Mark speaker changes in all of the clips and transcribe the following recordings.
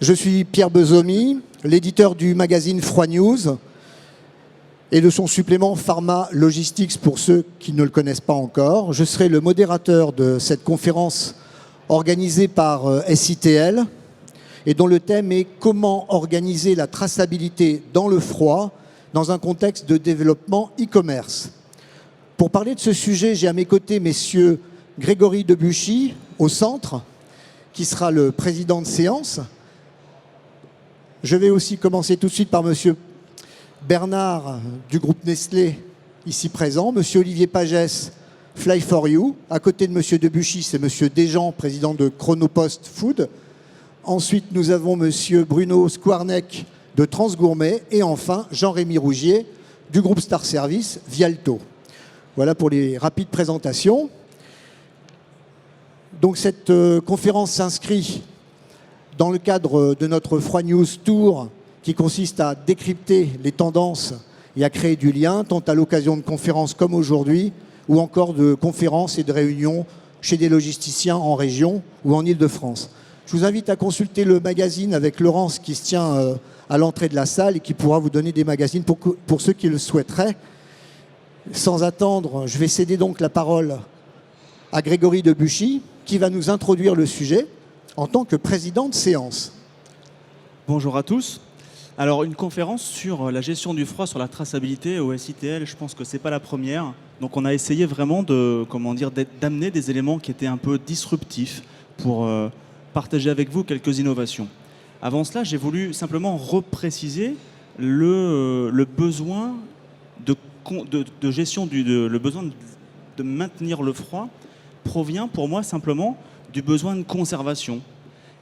Speaker 1: Je suis Pierre Bezomy, l'éditeur du magazine Froid News et de son supplément Pharma Logistics pour ceux qui ne le connaissent pas encore. Je serai le modérateur de cette conférence organisée par SITL et dont le thème est « Comment organiser la traçabilité dans le froid dans un contexte de développement e-commerce ». Pour parler de ce sujet, j'ai à mes côtés messieurs Grégory Debuchy, au centre, qui sera le président de séance. Je vais aussi commencer tout de suite par monsieur Bernard du groupe Nestlé, ici présent, monsieur Olivier Pagès, Fly for You. À côté de monsieur Debuchy, c'est monsieur Desjean, président de Chronopost Food. Ensuite, nous avons monsieur Bruno Squarneck de Transgourmet. Et enfin, Jean-Rémy Rougier du groupe Star Service, Vialto. Voilà pour les rapides présentations. Donc cette conférence s'inscrit dans le cadre de notre Froid News Tour qui consiste à décrypter les tendances et à créer du lien, tant à l'occasion de conférences comme aujourd'hui, ou encore de conférences et de réunions chez des logisticiens en région ou en Île-de-France. Je vous invite à consulter le magazine avec Laurence qui se tient à l'entrée de la salle et qui pourra vous donner des magazines pour ceux qui le souhaiteraient. Sans attendre, je vais céder donc la parole à Grégory Debuchy qui va nous introduire le sujet en tant que président de séance.
Speaker 2: Bonjour à tous. Alors, une conférence sur la gestion du froid, sur la traçabilité au SITL, je pense que ce n'est pas la première. Donc, on a essayé vraiment d'amener des éléments qui étaient un peu disruptifs pour partager avec vous quelques innovations. Avant cela, j'ai voulu simplement repréciser le besoin de gestion, le besoin de maintenir le froid provient pour moi simplement du besoin de conservation.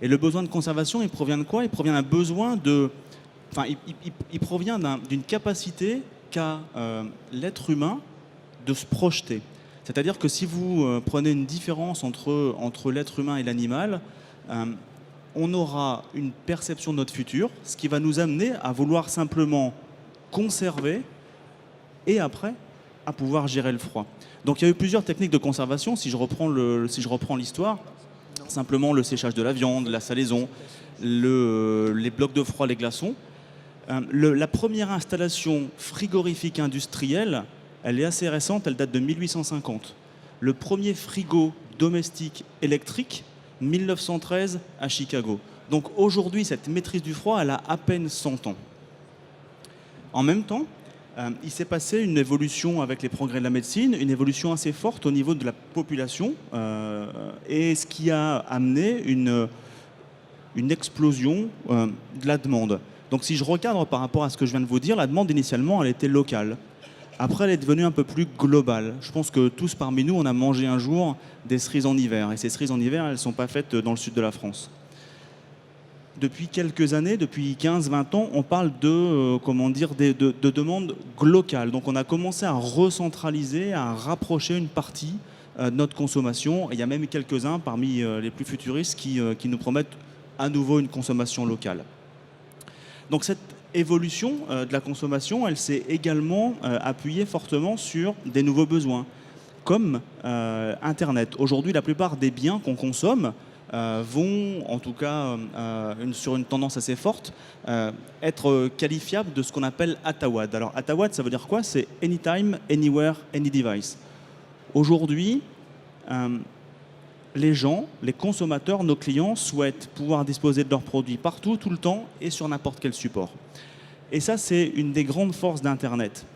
Speaker 2: Et le besoin de conservation, il provient de quoi? Il provient d'un besoin de... Enfin, il provient d'une capacité qu'a l'être humain de se projeter. C'est-à-dire que si vous prenez une différence entre l'être humain et l'animal, on aura une perception de notre futur, ce qui va nous amener à vouloir simplement conserver et après à pouvoir gérer le froid. Donc il y a eu plusieurs techniques de conservation. Si je reprends l'histoire, simplement le séchage de la viande, la salaison, les blocs de froid, les glaçons. La première installation frigorifique industrielle, elle est assez récente, elle date de 1850. Le premier frigo domestique électrique, 1913 à Chicago. Donc aujourd'hui, cette maîtrise du froid, elle a à peine 100 ans. En même temps, il s'est passé une évolution avec les progrès de la médecine, une évolution assez forte au niveau de la population, et ce qui a amené une explosion de la demande. Donc si je recadre par rapport à ce que je viens de vous dire, la demande initialement, elle était locale. Après, elle est devenue un peu plus globale. Je pense que tous parmi nous, on a mangé un jour des cerises en hiver, et ces cerises en hiver, elles ne sont pas faites dans le sud de la France. Depuis quelques années, depuis 15-20 ans, on parle de demandes locales. Donc on a commencé à recentraliser, à rapprocher une partie de notre consommation. Et il y a même quelques-uns parmi les plus futuristes qui nous promettent à nouveau une consommation locale. Donc cette évolution de la consommation, elle s'est également appuyée fortement sur des nouveaux besoins, comme Internet. Aujourd'hui, la plupart des biens qu'on consomme vont, en tout cas sur une tendance assez forte, être qualifiables de ce qu'on appelle ATAWAD. Alors ATAWAD, ça veut dire quoi? C'est Anytime, Anywhere, Any Device. Aujourd'hui, les gens, les consommateurs, nos clients souhaitent pouvoir disposer de leurs produits partout, tout le temps et sur n'importe quel support. Et ça, c'est une des grandes forces d'Internet.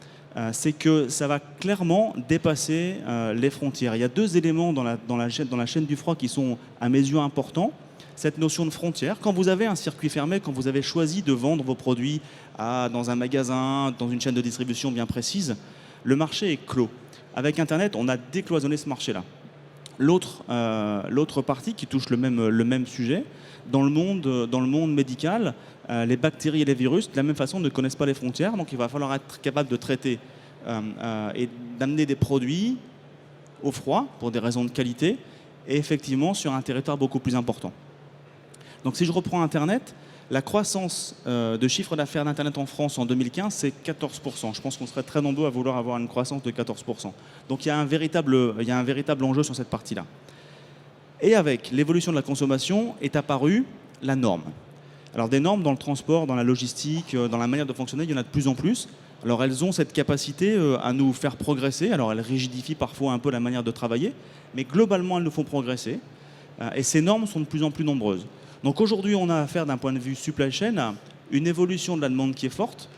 Speaker 2: C'est que ça va clairement dépasser les frontières. Il y a deux éléments dans la chaîne du froid qui sont à mes yeux importants. Cette notion de frontière, quand vous avez un circuit fermé, quand vous avez choisi de vendre vos produits dans un magasin, dans une chaîne de distribution bien précise, le marché est clos. Avec Internet, on a décloisonné ce marché-là. L'autre partie qui touche le même sujet, dans le monde médical, les bactéries et les virus, de la même façon, ne connaissent pas les frontières. Donc il va falloir être capable de traiter et d'amener des produits au froid pour des raisons de qualité et effectivement sur un territoire beaucoup plus important. Donc si je reprends Internet, la croissance de chiffre d'affaires d'Internet en France en 2015, c'est 14%. Je pense qu'on serait très nombreux à vouloir avoir une croissance de 14%. Donc il y a un véritable enjeu sur cette partie-là. Et avec l'évolution de la consommation est apparue la norme. Alors des normes dans le transport, dans la logistique, dans la manière de fonctionner, il y en a de plus en plus. Alors elles ont cette capacité à nous faire progresser. Alors elles rigidifient parfois un peu la manière de travailler, mais globalement elles nous font progresser. Et ces normes sont de plus en plus nombreuses. Donc aujourd'hui on a affaire d'un point de vue supply chain à une évolution de la demande qui est forte,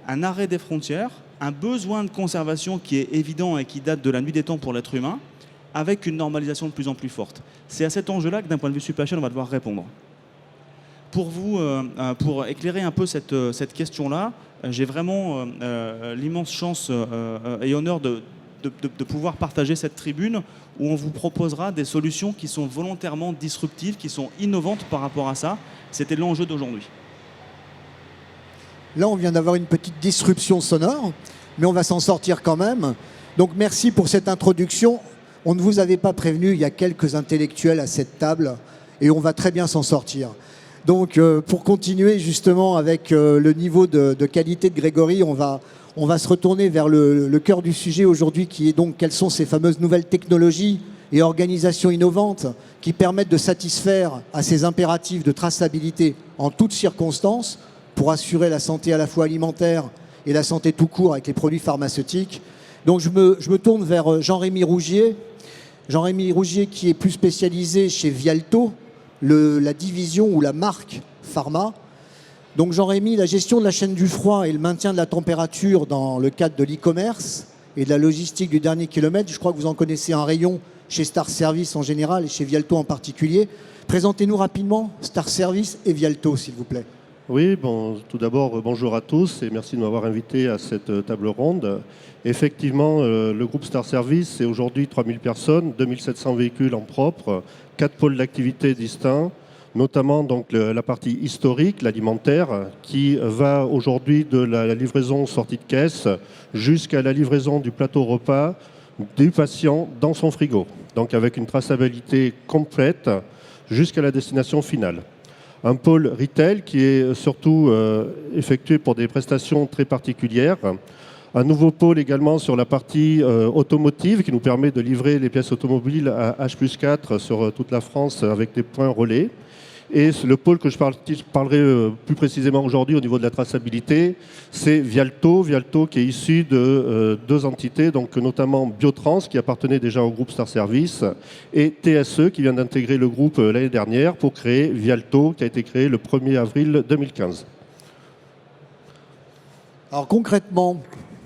Speaker 2: un arrêt des frontières, un besoin de conservation qui est évident et qui date de la nuit des temps pour l'être humain, avec une normalisation de plus en plus forte. C'est à cet enjeu-là que d'un point de vue supply chain on va devoir répondre. Pour vous, pour éclairer un peu cette question-là, j'ai vraiment l'immense chance et honneur de pouvoir partager cette tribune où on vous proposera des solutions qui sont volontairement disruptives, qui sont innovantes par rapport à ça. C'était l'enjeu d'aujourd'hui.
Speaker 1: Là, on vient d'avoir une petite disruption sonore, mais on va s'en sortir quand même. Donc merci pour cette introduction. On ne vous avait pas prévenu, il y a quelques intellectuels à cette table et on va très bien s'en sortir. Donc pour continuer justement avec le niveau de qualité de Grégory, on va se retourner vers le cœur du sujet aujourd'hui qui est donc quelles sont ces fameuses nouvelles technologies et organisations innovantes qui permettent de satisfaire à ces impératifs de traçabilité en toutes circonstances pour assurer la santé à la fois alimentaire et la santé tout court avec les produits pharmaceutiques. Donc je me tourne vers Jean-Rémy Rougier. Jean-Rémy Rougier qui est plus spécialisé chez Vialto, la division ou la marque pharma. Donc Jean-Rémy, la gestion de la chaîne du froid et le maintien de la température dans le cadre de l'e-commerce et de la logistique du dernier kilomètre, je crois que vous en connaissez un rayon chez Star Service en général et chez Vialto en particulier. Présentez-nous rapidement Star Service et Vialto, s'il vous plaît.
Speaker 3: Oui, bon, tout d'abord, bonjour à tous et merci de m'avoir invité à cette table ronde. Effectivement, le groupe Star Service, c'est aujourd'hui 3000 personnes, 2700 véhicules en propre, 4 pôles d'activité distincts, notamment donc, la partie historique, l'alimentaire, qui va aujourd'hui de la livraison sortie de caisse jusqu'à la livraison du plateau repas du patient dans son frigo. Donc avec une traçabilité complète jusqu'à la destination finale. Un pôle retail qui est surtout effectué pour des prestations très particulières. Un nouveau pôle également sur la partie automotive qui nous permet de livrer les pièces automobiles à H+4 sur toute la France avec des points relais. Et le pôle que je parlerai plus précisément aujourd'hui au niveau de la traçabilité, c'est Vialto. Vialto qui est issu de deux entités, donc notamment Biotrans qui appartenait déjà au groupe Star Service et TSE qui vient d'intégrer le groupe l'année dernière pour créer Vialto qui a été créé le 1er avril 2015.
Speaker 1: Alors concrètement,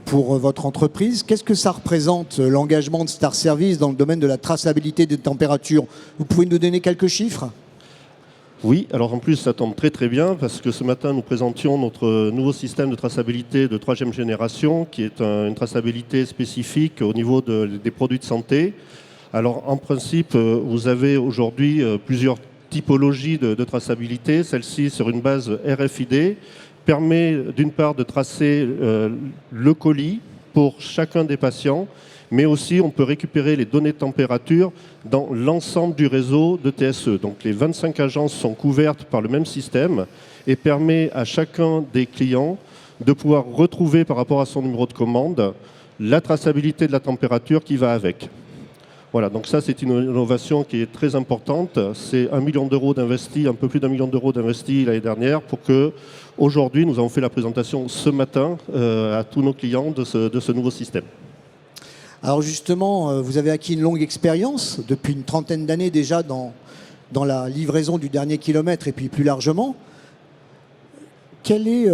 Speaker 1: pour votre entreprise, qu'est-ce que ça représente l'engagement de Star Service dans le domaine de la traçabilité des températures? Vous pouvez nous donner quelques chiffres ?
Speaker 3: Oui, alors en plus ça tombe très très bien parce que ce matin nous présentions notre nouveau système de traçabilité de 3e génération qui est une traçabilité spécifique au niveau des produits de santé. Alors en principe vous avez aujourd'hui plusieurs typologies de traçabilité. Celle-ci sur une base RFID permet d'une part de tracer le colis pour chacun des patients, mais aussi on peut récupérer les données de température dans l'ensemble du réseau de TSE. Donc les 25 agences sont couvertes par le même système et permet à chacun des clients de pouvoir retrouver par rapport à son numéro de commande la traçabilité de la température qui va avec. Voilà, donc ça c'est une innovation qui est très importante. C'est 1 million d'euros d'investis, un peu plus d'1 million d'euros d'investis l'année dernière pour que aujourd'hui nous avons fait la présentation ce matin à tous nos clients de ce nouveau système.
Speaker 1: Alors justement, vous avez acquis une longue expérience, depuis une trentaine d'années déjà dans la livraison du dernier kilomètre et puis plus largement. Quelle est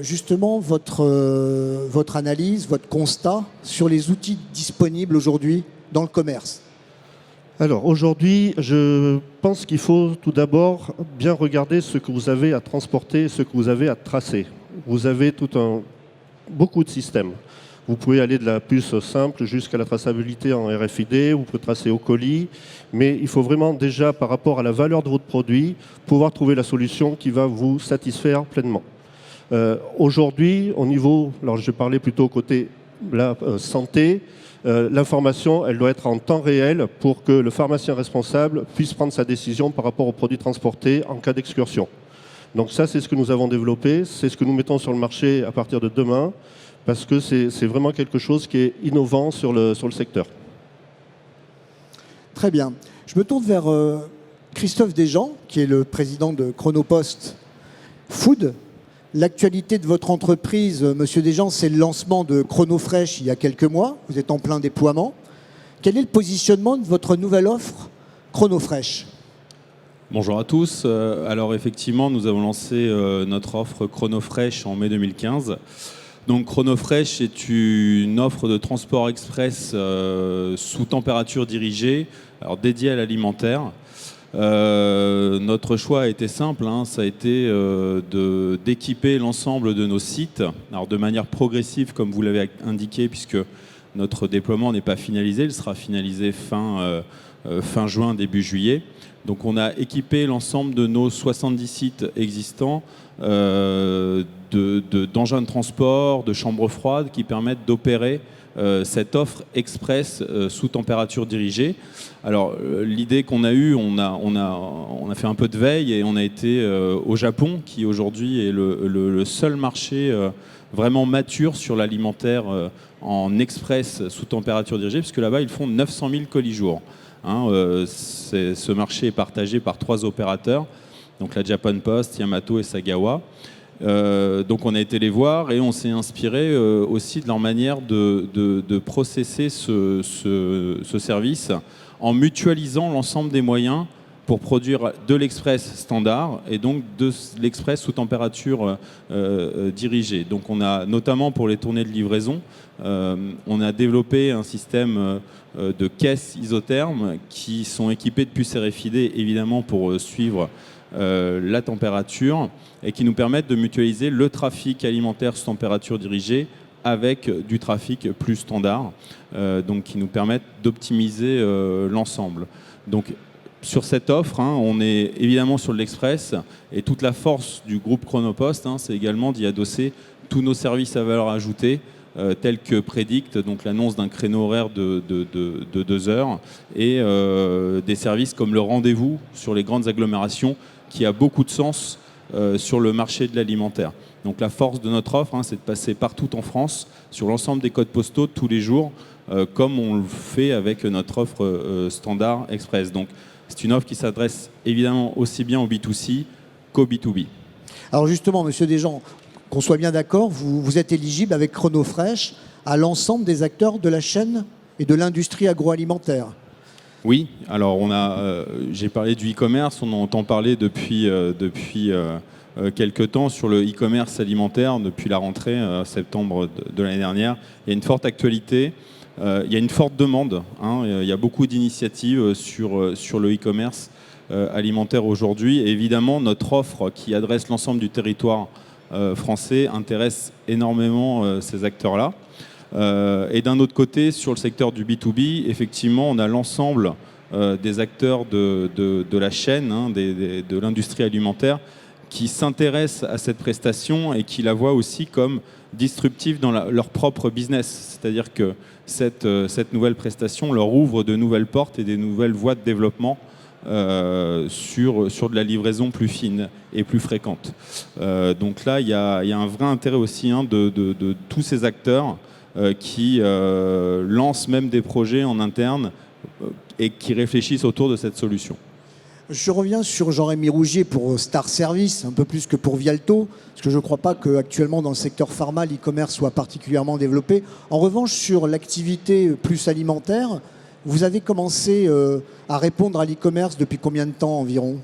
Speaker 1: justement votre analyse, votre constat sur les outils disponibles aujourd'hui dans le commerce ?
Speaker 3: Alors aujourd'hui, je pense qu'il faut tout d'abord bien regarder ce que vous avez à transporter, ce que vous avez à tracer. Vous avez beaucoup de systèmes. Vous pouvez aller de la puce simple jusqu'à la traçabilité en RFID, vous pouvez tracer au colis, mais il faut vraiment déjà, par rapport à la valeur de votre produit, pouvoir trouver la solution qui va vous satisfaire pleinement. Aujourd'hui, au niveau, alors je parlais plutôt côté la santé, l'information, elle doit être en temps réel pour que le pharmacien responsable puisse prendre sa décision par rapport aux produits transportés en cas d'excursion. Donc ça, c'est ce que nous avons développé, c'est ce que nous mettons sur le marché à partir de demain, parce que c'est vraiment quelque chose qui est innovant sur le secteur.
Speaker 1: Très bien. Je me tourne vers Christophe Desjean, qui est le président de Chronopost Food. L'actualité de votre entreprise, Monsieur Desgens, c'est le lancement de ChronoFresh il y a quelques mois. Vous êtes en plein déploiement. Quel est le positionnement de votre nouvelle offre ChronoFresh ?
Speaker 4: Bonjour à tous. Alors effectivement, nous avons lancé notre offre ChronoFresh en mai 2015. Donc ChronoFresh est une offre de transport express sous température dirigée, alors dédiée à l'alimentaire. Notre choix a été simple, ça a été d'équiper l'ensemble de nos sites, alors de manière progressive comme vous l'avez indiqué, puisque notre déploiement n'est pas finalisé, il sera finalisé fin juin, début juillet. Donc on a équipé l'ensemble de nos 70 sites existants d'engins de transport, de chambres froides qui permettent d'opérer cette offre express sous température dirigée. Alors l'idée qu'on a eue, on a fait un peu de veille et on a été au Japon, qui aujourd'hui est le seul marché vraiment mature sur l'alimentaire en express sous température dirigée, puisque là-bas ils font 900 000 colis jour. Ce marché est partagé par 3 opérateurs, donc la Japan Post, Yamato et Sagawa. Donc on a été les voir et on s'est inspiré aussi de leur manière de processer ce service en mutualisant l'ensemble des moyens pour produire de l'express standard et donc de l'express sous température dirigée. Donc on a, notamment pour les tournées de livraison, on a développé un système de caisses isothermes qui sont équipées de puces RFID, évidemment pour suivre la température, et qui nous permettent de mutualiser le trafic alimentaire sous température dirigée avec du trafic plus standard, donc qui nous permettent d'optimiser l'ensemble. Donc sur cette offre, on est évidemment sur l'express, et toute la force du groupe Chronopost, c'est également d'y adosser tous nos services à valeur ajoutée, tels que Predict, donc l'annonce d'un créneau horaire de 2 heures, et des services comme le rendez-vous sur les grandes agglomérations, qui a beaucoup de sens sur le marché de l'alimentaire. Donc la force de notre offre, c'est de passer partout en France, sur l'ensemble des codes postaux tous les jours, comme on le fait avec notre offre standard express. Donc c'est une offre qui s'adresse évidemment aussi bien au B2C qu'au B2B.
Speaker 1: Alors justement, Monsieur Desgens, qu'on soit bien d'accord, vous êtes éligible avec ChronoFresh à l'ensemble des acteurs de la chaîne et de l'industrie agroalimentaire.
Speaker 4: Oui, alors j'ai parlé du e-commerce, on entend parler depuis quelques temps sur le e-commerce alimentaire, depuis la rentrée septembre de l'année dernière. Il y a une forte actualité, il y a une forte demande, il y a beaucoup d'initiatives sur le e-commerce alimentaire aujourd'hui. Et évidemment, notre offre qui adresse l'ensemble du territoire français intéresse énormément ces acteurs-là. Et d'un autre côté, sur le secteur du B2B, effectivement, on a l'ensemble des acteurs de la chaîne, de l'industrie alimentaire, qui s'intéressent à cette prestation et qui la voient aussi comme disruptive dans leur propre business. C'est-à-dire que cette nouvelle prestation leur ouvre de nouvelles portes et des nouvelles voies de développement sur de la livraison plus fine et plus fréquente. Donc là, il y a un vrai intérêt aussi de tous ces acteurs qui lancent même des projets en interne et qui réfléchissent autour de cette solution.
Speaker 1: Je reviens sur Jean-Rémy Rougier pour Star Service, un peu plus que pour Vialto, parce que je ne crois pas qu'actuellement dans le secteur pharma, l'e-commerce soit particulièrement développé. En revanche, sur l'activité plus alimentaire, vous avez commencé à répondre à l'e-commerce depuis combien de temps environ ?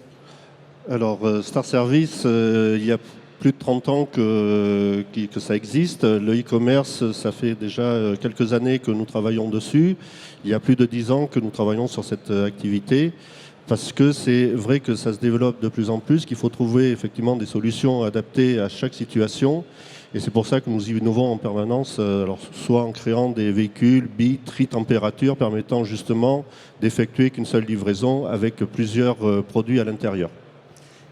Speaker 3: Alors, Star Service, il y a plus de 30 ans que ça existe. Le e-commerce, ça fait déjà quelques années que nous travaillons dessus. Il y a plus de 10 ans que nous travaillons sur cette activité, parce que c'est vrai que ça se développe de plus en plus, qu'il faut trouver effectivement des solutions adaptées à chaque situation. Et c'est pour ça que nous innovons en permanence, alors soit en créant des véhicules bi-tri-température permettant justement d'effectuer qu'une seule livraison avec plusieurs produits à l'intérieur.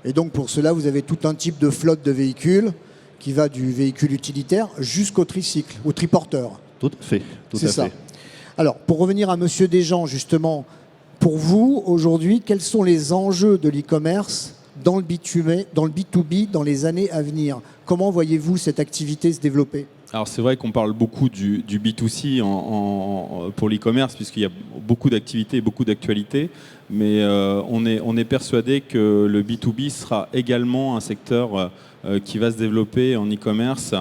Speaker 1: Et donc pour cela, vous avez tout un type de flotte de véhicules qui va du véhicule utilitaire jusqu'au tricycle, au triporteur.
Speaker 3: Tout à fait.
Speaker 1: C'est ça. Alors pour revenir à Monsieur Desgens, justement, pour vous, aujourd'hui, quels sont les enjeux de l'e-commerce dans le B2B dans les années à venir ? Comment voyez-vous cette activité se développer ?
Speaker 4: Alors c'est vrai qu'on parle beaucoup du B2C pour l'e-commerce, puisqu'il y a beaucoup d'activités et beaucoup d'actualités, mais on est persuadé que le B2B sera également un secteur qui va se développer en e-commerce,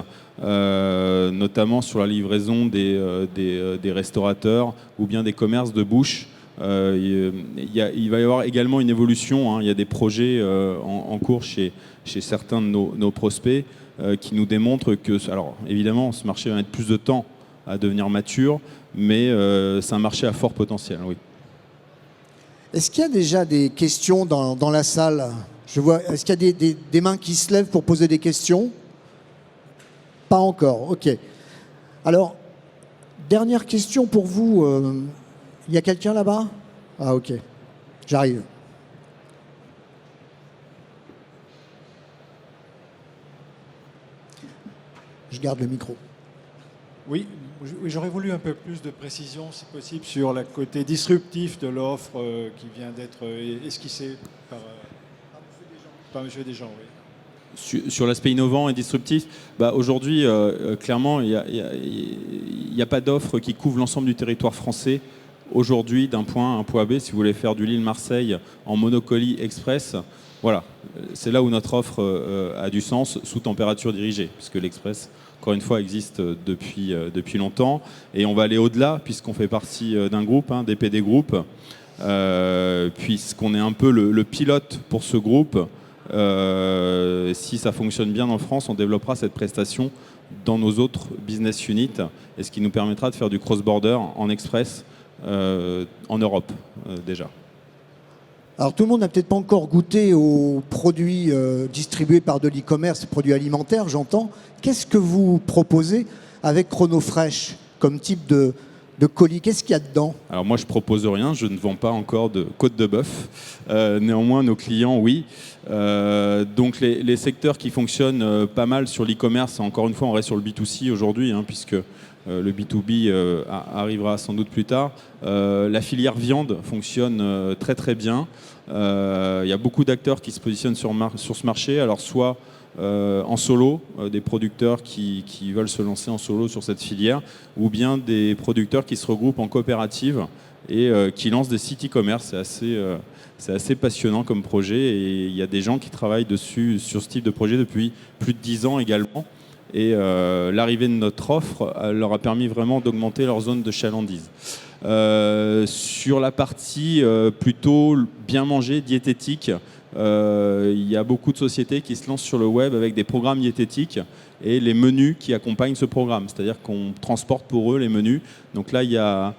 Speaker 4: notamment sur la livraison des restaurateurs ou bien des commerces de bouche. Il va y avoir également une évolution, hein. Il y a des projets en cours chez certains de nos prospects qui nous démontrent que, alors évidemment, ce marché va mettre plus de temps à devenir mature, mais c'est un marché à fort potentiel, oui.
Speaker 1: Est-ce qu'il y a déjà des questions dans la salle? Je vois, est-ce qu'il y a des mains qui se lèvent pour poser des questions? Pas encore, ok. Alors, dernière question pour vous. Il y a quelqu'un là-bas? Ah, ok. J'arrive. Je garde le micro.
Speaker 5: Oui, j'aurais voulu un peu plus de précision, si possible, sur le côté disruptif de l'offre qui vient d'être esquissée par M. Desjans. Oui.
Speaker 4: Sur l'aspect innovant et disruptif, aujourd'hui, clairement, il n'y a pas d'offre qui couvre l'ensemble du territoire français. Aujourd'hui, d'un point A à un point B, si vous voulez faire du Lille-Marseille en monocolie express, voilà, c'est là où notre offre a du sens, sous température dirigée, puisque l'express, encore une fois, existe depuis longtemps. Et on va aller au-delà, puisqu'on fait partie d'un groupe, DPD Group, puisqu'on est un peu le pilote pour ce groupe. Si ça fonctionne bien en France, on développera cette prestation dans nos autres business units, et ce qui nous permettra de faire du cross-border en express en Europe déjà.
Speaker 1: Alors tout le monde n'a peut-être pas encore goûté aux produits distribués par de l'e-commerce, produits alimentaires, j'entends. Qu'est-ce que vous proposez avec ChronoFresh comme type de colis? Qu'est-ce qu'il y a dedans?
Speaker 4: Alors moi je propose rien, je ne vends pas encore de côte de bœuf. Néanmoins nos clients oui. Donc les secteurs qui fonctionnent pas mal sur l'e-commerce, encore une fois on reste sur le B2C aujourd'hui, puisque le B2B arrivera sans doute plus tard. La filière viande fonctionne très très bien. Il y a beaucoup d'acteurs qui se positionnent sur ce marché, alors soit en solo, des producteurs qui veulent se lancer en solo sur cette filière, ou bien des producteurs qui se regroupent en coopérative et qui lancent des sites e-commerce. C'est assez passionnant comme projet, et il y a des gens qui travaillent dessus, sur ce type de projet depuis plus de 10 ans également. Et l'arrivée de notre offre leur a permis vraiment d'augmenter leur zone de chalandise. Sur la partie plutôt bien manger, diététique, il y a beaucoup de sociétés qui se lancent sur le web avec des programmes diététiques et les menus qui accompagnent ce programme. C'est-à-dire qu'on transporte pour eux les menus. Donc là, il y a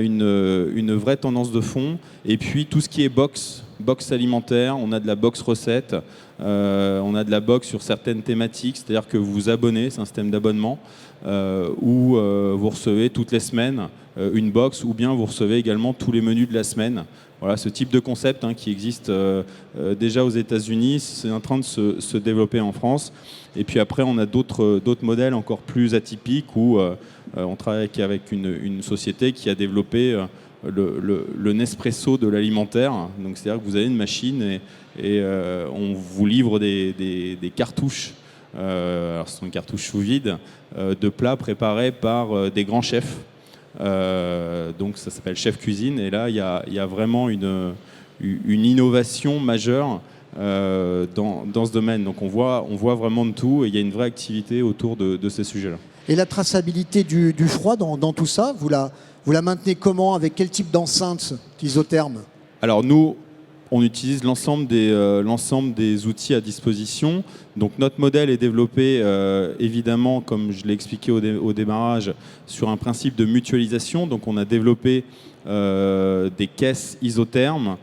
Speaker 4: une vraie tendance de fond. Et puis tout ce qui est box alimentaire, on a de la box recette, on a de la box sur certaines thématiques, c'est-à-dire que vous vous abonnez, c'est un système d'abonnement, où vous recevez toutes les semaines une box, ou bien vous recevez également tous les menus de la semaine. Voilà, ce type de concept qui existe déjà aux États-Unis, c'est en train de se développer en France. Et puis après, on a d'autres modèles encore plus atypiques où on travaille avec une société qui a développé le Nespresso de l'alimentaire. Donc c'est-à-dire que vous avez une machine et on vous livre des cartouches. Alors ce sont des cartouches sous vide de plats préparés par des grands chefs. Donc ça s'appelle Chef Cuisine, et là il y a vraiment une innovation majeure dans ce domaine. Donc on voit vraiment de tout, et il y a une vraie activité autour de ces sujets-là.
Speaker 1: Et la traçabilité du froid dans tout ça, vous la maintenez comment? Avec quel type d'enceinte isotherme?
Speaker 4: Alors nous, on utilise l'ensemble des outils à disposition. Donc notre modèle est développé évidemment, comme je l'ai expliqué au démarrage, sur un principe de mutualisation. Donc on a développé des caisses isothermes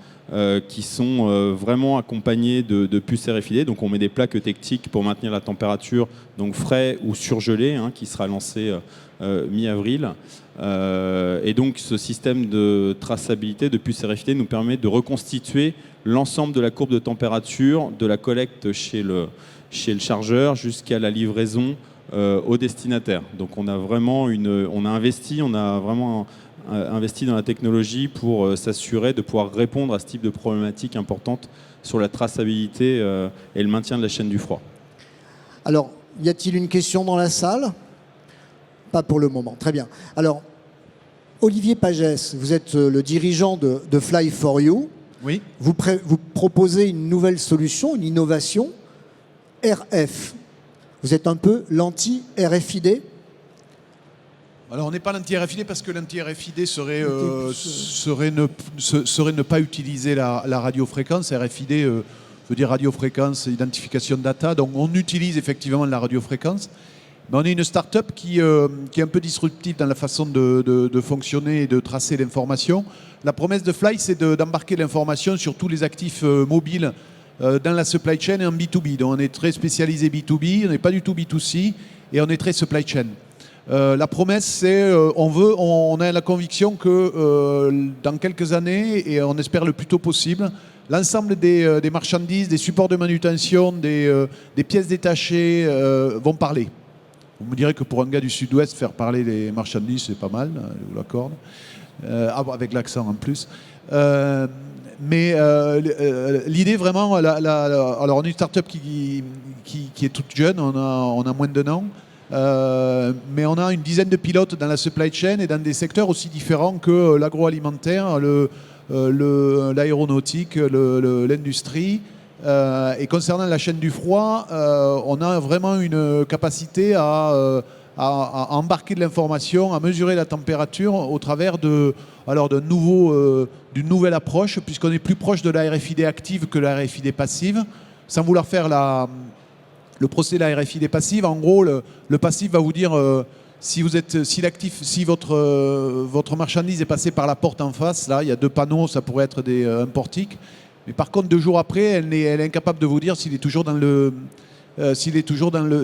Speaker 4: qui sont vraiment accompagnées de puces RFID. Donc on met des plaques eutectiques pour maintenir la température, donc frais ou surgelé, qui sera lancé mi-avril. Et donc ce système de traçabilité de puces RFID nous permet de reconstituer l'ensemble de la courbe de température, de la collecte chez le chargeur jusqu'à la livraison au destinataire. Donc on a vraiment investi dans la technologie pour s'assurer de pouvoir répondre à ce type de problématique importante sur la traçabilité et le maintien de la chaîne du froid.
Speaker 1: Alors, y a-t-il une question dans la salle? pas pour le moment. Très bien. Alors, Olivier Pagès, vous êtes le dirigeant de Fly4You.
Speaker 6: Oui.
Speaker 1: Vous proposez une nouvelle solution, une innovation, RF. Vous êtes un peu l'anti-RFID?
Speaker 6: Alors on n'est pas l'anti-RFID parce que l'anti-RFID serait ne pas utiliser la radiofréquence. RFID veut dire radiofréquence, identification de data. Donc on utilise effectivement la radiofréquence. Mais on est une start-up qui est un peu disruptive dans la façon de fonctionner et de tracer l'information. La promesse de Fly, c'est d'embarquer l'information sur tous les actifs mobiles dans la supply chain et en B2B. Donc on est très spécialisé B2B, on n'est pas du tout B2C et on est très supply chain. La promesse, c'est on a la conviction que dans quelques années, et on espère le plus tôt possible, l'ensemble des marchandises, des supports de manutention, des pièces détachées vont parler. Vous me direz que pour un gars du Sud-Ouest, faire parler les marchandises, c'est pas mal, je vous l'accorde. Avec l'accent en plus. Mais l'idée vraiment, alors on est une start-up qui est toute jeune, on a moins d'un an, mais on a une dizaine de pilotes dans la supply chain et dans des secteurs aussi différents que l'agroalimentaire, l'aéronautique, l'industrie. Et concernant la chaîne du froid, on a vraiment une capacité à embarquer de l'information, à mesurer la température au travers d'une nouvelle approche, puisqu'on est plus proche de la RFID active que la RFID passive. Sans vouloir faire le procès de la RFID passive, en gros, le passif va vous dire si votre marchandise est passée par la porte en face, là, il y a 2 panneaux, ça pourrait être un portique. Mais par contre, 2 jours après, elle est incapable de vous dire s'il est toujours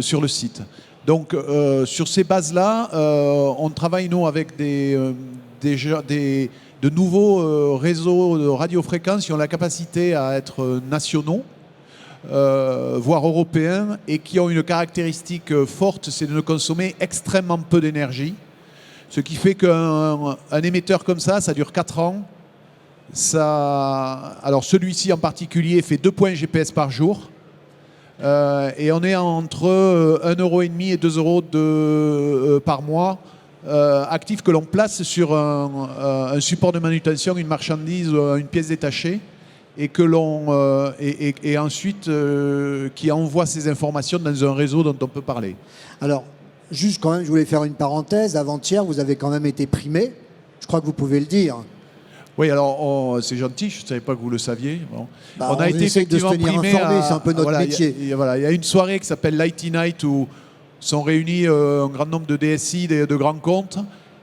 Speaker 6: sur le site. Donc, sur ces bases-là, on travaille, nous, avec de nouveaux réseaux de radiofréquences qui ont la capacité à être nationaux, voire européens, et qui ont une caractéristique forte, c'est de ne consommer extrêmement peu d'énergie. Ce qui fait qu'un émetteur comme ça dure 4 ans. Alors, celui-ci en particulier fait 2 points GPS par jour. Et on est entre 1,5 € et 2 € par mois actifs que l'on place sur un support de manutention, une marchandise, une pièce détachée, et et ensuite qui envoie ces informations dans un réseau dont on peut parler.
Speaker 1: Alors, juste quand même, je voulais faire une parenthèse. Avant-hier, vous avez quand même été primé. Je crois que vous pouvez le dire.
Speaker 6: Oui, alors c'est gentil, je ne savais pas que vous le saviez. Bon.
Speaker 1: On a été effectivement primé, c'est un peu notre métier.
Speaker 6: Il y a une soirée qui s'appelle Lighty Night où sont réunis un grand nombre de DSI, de grands comptes,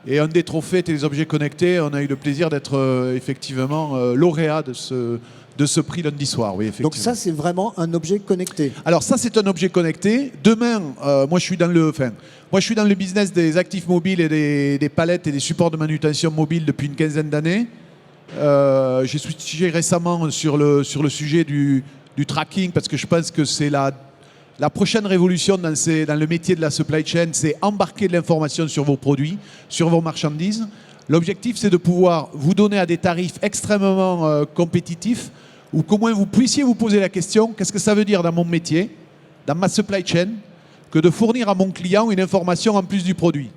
Speaker 6: et un des trophées était les objets connectés. On a eu le plaisir d'être effectivement lauréat de ce prix lundi soir. Oui, effectivement.
Speaker 1: Donc ça, c'est vraiment un objet connecté.
Speaker 6: Alors ça, c'est un objet connecté. Demain, moi je suis dans le business des actifs mobiles et des palettes et des supports de manutention mobile depuis une quinzaine d'années. J'ai switché récemment sur le sujet du tracking parce que je pense que c'est la prochaine révolution dans le métier de la supply chain, c'est embarquer de l'information sur vos produits, sur vos marchandises. L'objectif, c'est de pouvoir vous donner à des tarifs extrêmement compétitifs ou qu'au moins vous puissiez vous poser la question, qu'est-ce que ça veut dire dans mon métier, dans ma supply chain, que de fournir à mon client une information en plus du produit.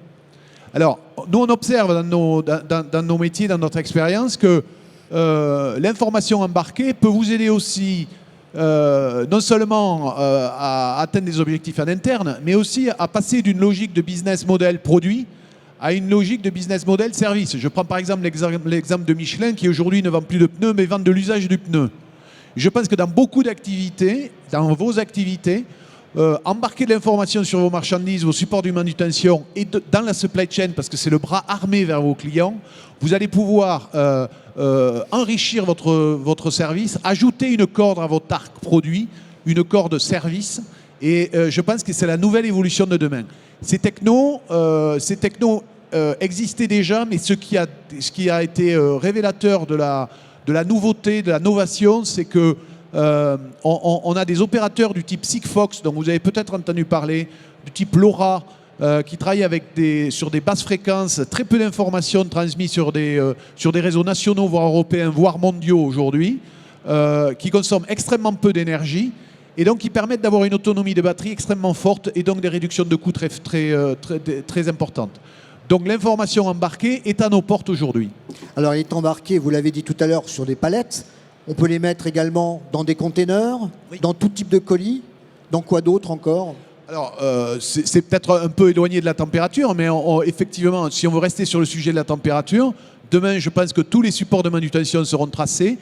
Speaker 6: Alors, nous, on observe dans nos métiers, dans notre expérience, que l'information embarquée peut vous aider aussi non seulement à atteindre des objectifs en interne, mais aussi à passer d'une logique de business model produit à une logique de business model service. Je prends par exemple l'exemple de Michelin qui aujourd'hui ne vend plus de pneus, mais vend de l'usage du pneu. Je pense que dans beaucoup d'activités, dans vos activités, embarquer de l'information sur vos marchandises, vos supports de manutention et dans la supply chain, parce que c'est le bras armé vers vos clients, vous allez pouvoir enrichir votre service, ajouter une corde à votre arc produit, une corde service, et je pense que c'est la nouvelle évolution de demain. Ces technos existaient déjà, mais ce qui a été révélateur de la nouveauté, de la novation, c'est que on a des opérateurs du type Sigfox, dont vous avez peut-être entendu parler, du type LoRa, qui travaillent sur des basses fréquences, très peu d'informations transmises sur des réseaux nationaux, voire européens, voire mondiaux aujourd'hui, qui consomment extrêmement peu d'énergie et donc qui permettent d'avoir une autonomie de batterie extrêmement forte et donc des réductions de coûts très importantes. Donc l'information embarquée est à nos portes aujourd'hui.
Speaker 1: Alors, il est embarqué, vous l'avez dit tout à l'heure, sur des palettes. On peut les mettre également dans des containers, dans tout type de colis. Dans quoi d'autre encore?
Speaker 6: Alors, c'est peut-être un peu éloigné de la température, mais effectivement, si on veut rester sur le sujet de la température, demain, je pense que tous les supports de manutention seront tracés.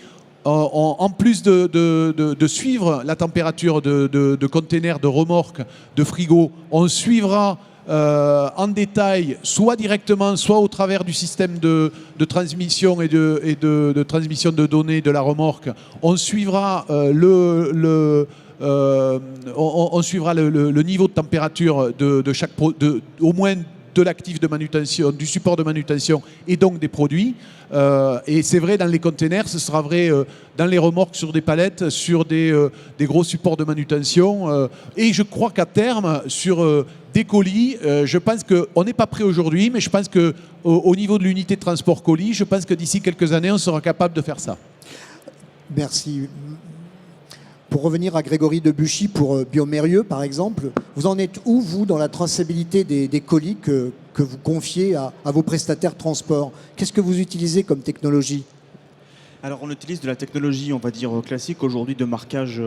Speaker 6: En plus de suivre la température de containers, de remorques, de frigos, on suivra en détail, soit directement, soit au travers du système de transmission et de transmission de données de la remorque. On suivra on suivra le niveau de température de chaque au moins de l'actif de manutention, du support de manutention et donc des produits. Et c'est vrai dans les containers, ce sera vrai dans les remorques, sur des palettes, sur des gros supports de manutention. Et je crois qu'à terme, sur des colis, je pense qu'on n'est pas prêt aujourd'hui, mais je pense qu'au niveau de l'unité de transport colis, je pense que d'ici quelques années, on sera capable de faire ça.
Speaker 1: Merci. Pour revenir à Grégory Debuchy pour Biomérieux, par exemple, vous en êtes où, vous, dans la traçabilité des colis que vous confiez à vos prestataires de transport? Qu'est-ce que vous utilisez comme technologie?
Speaker 2: Alors on utilise de la technologie, on va dire classique aujourd'hui de marquage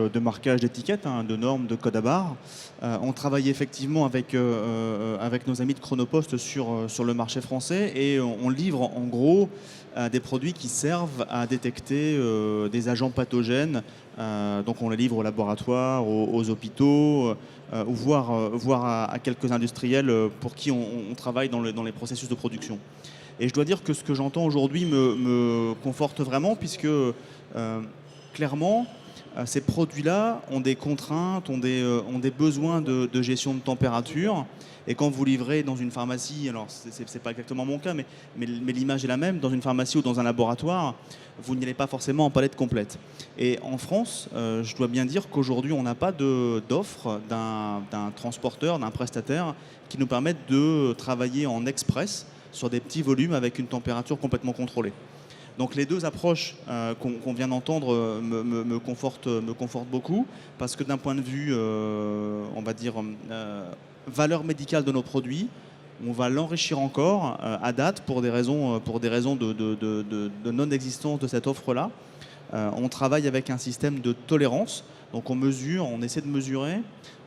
Speaker 2: d'étiquettes, hein, de normes, de code à barres. On travaille effectivement avec nos amis de Chronopost sur le marché français et on livre en gros des produits qui servent à détecter des agents pathogènes. Donc on les livre aux laboratoires, aux hôpitaux, ou voire à quelques industriels pour qui on travaille dans les processus de production. Et je dois dire que ce que j'entends aujourd'hui me conforte vraiment, puisque clairement, ces produits-là ont des contraintes, ont des besoins de gestion de température. Et quand vous livrez dans une pharmacie, alors c'est pas exactement mon cas, mais l'image est la même, dans une pharmacie ou dans un laboratoire, vous n'y allez pas forcément en palette complète. Et en France, je dois bien dire qu'aujourd'hui, on n'a pas d'offre d'un transporteur, d'un prestataire qui nous permette de travailler en express sur des petits volumes avec une température complètement contrôlée. Donc les deux approches qu'on vient d'entendre me confortent beaucoup, parce que d'un point de vue, on va dire, valeur médicale de nos produits, on va l'enrichir encore à date pour des raisons de non-existence de cette offre-là. On travaille avec un système de tolérance, donc on essaie de mesurer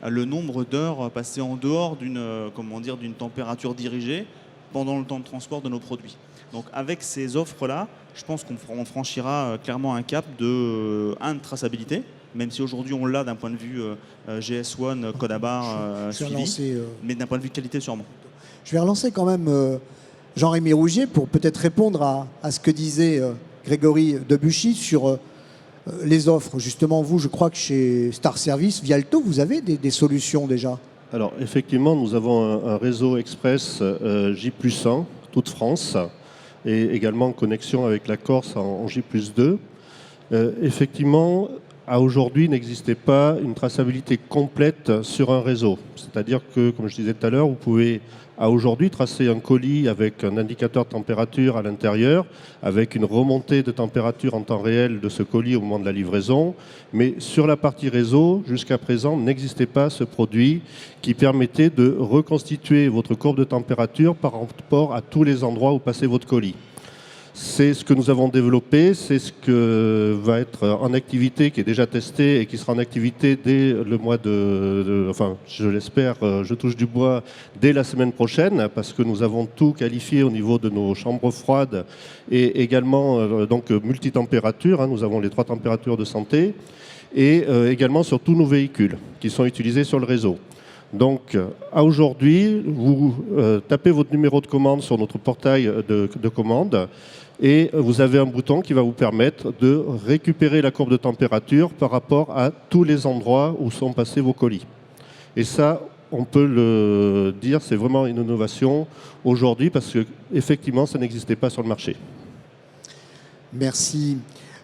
Speaker 2: le nombre d'heures passées en dehors d'une température dirigée pendant le temps de transport de nos produits. Donc avec ces offres-là, je pense qu'on franchira clairement un cap de traçabilité, même si aujourd'hui on l'a d'un point de vue GS1, code à barre, suivi, mais d'un point de vue qualité sûrement.
Speaker 1: Je vais relancer quand même Jean-Rémy Rougier pour peut-être répondre à ce que disait Grégory Debuchy sur les offres. Justement, vous, je crois que chez Star Service, Vialto, vous avez des solutions déjà.
Speaker 3: Alors effectivement, nous avons un réseau express J+1, toute France, et également en connexion avec la Corse en J+2. Effectivement, à aujourd'hui, n'existait pas une traçabilité complète sur un réseau. C'est-à-dire que, comme je disais tout à l'heure, vous pouvez à aujourd'hui tracer un colis avec un indicateur de température à l'intérieur, avec une remontée de température en temps réel de ce colis au moment de la livraison. Mais sur la partie réseau, jusqu'à présent, n'existait pas ce produit qui permettait de reconstituer votre courbe de température par rapport à tous les endroits où passait votre colis. C'est ce que nous avons développé, c'est ce que va être en activité, qui est déjà testé et qui sera en activité dès le mois enfin, je l'espère, je touche du bois, dès la semaine prochaine, parce que nous avons tout qualifié au niveau de nos chambres froides et également donc multitempérature, hein, nous avons les 3 températures de santé, et également sur tous nos véhicules qui sont utilisés sur le réseau. Donc, à aujourd'hui, vous tapez votre numéro de commande sur notre portail de commande et vous avez un bouton qui va vous permettre de récupérer la courbe de température par rapport à tous les endroits où sont passés vos colis. Et ça, on peut le dire, c'est vraiment une innovation aujourd'hui parce qu'effectivement, ça n'existait pas sur le marché.
Speaker 1: Merci.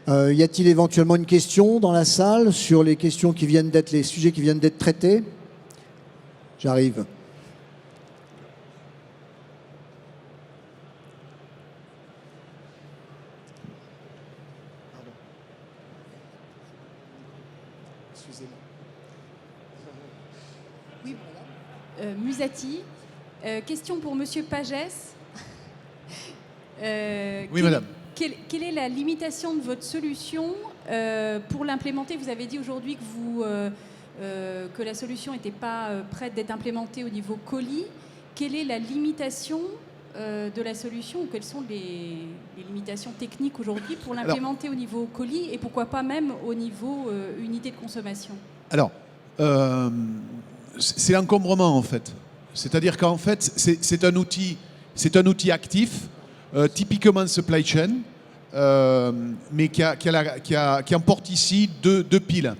Speaker 1: Y a-t-il éventuellement une question dans la salle sur les questions qui viennent d'être, les sujets qui viennent d'être traités ? J'arrive. Excusez-moi.
Speaker 7: Musati. Question pour Monsieur Pagès.
Speaker 6: Oui, madame.
Speaker 7: Quelle est la limitation de votre solution pour l'implémenter? Vous avez dit aujourd'hui que la solution n'était pas prête d'être implémentée au niveau colis. Quelle est la limitation de la solution, ou quelles sont les limitations techniques aujourd'hui pour l'implémenter au niveau colis et pourquoi pas même au niveau unité de consommation?
Speaker 6: Alors, c'est l'encombrement en fait. C'est-à-dire qu'en fait, c'est un outil actif, typiquement supply chain, mais qui emporte ici deux piles.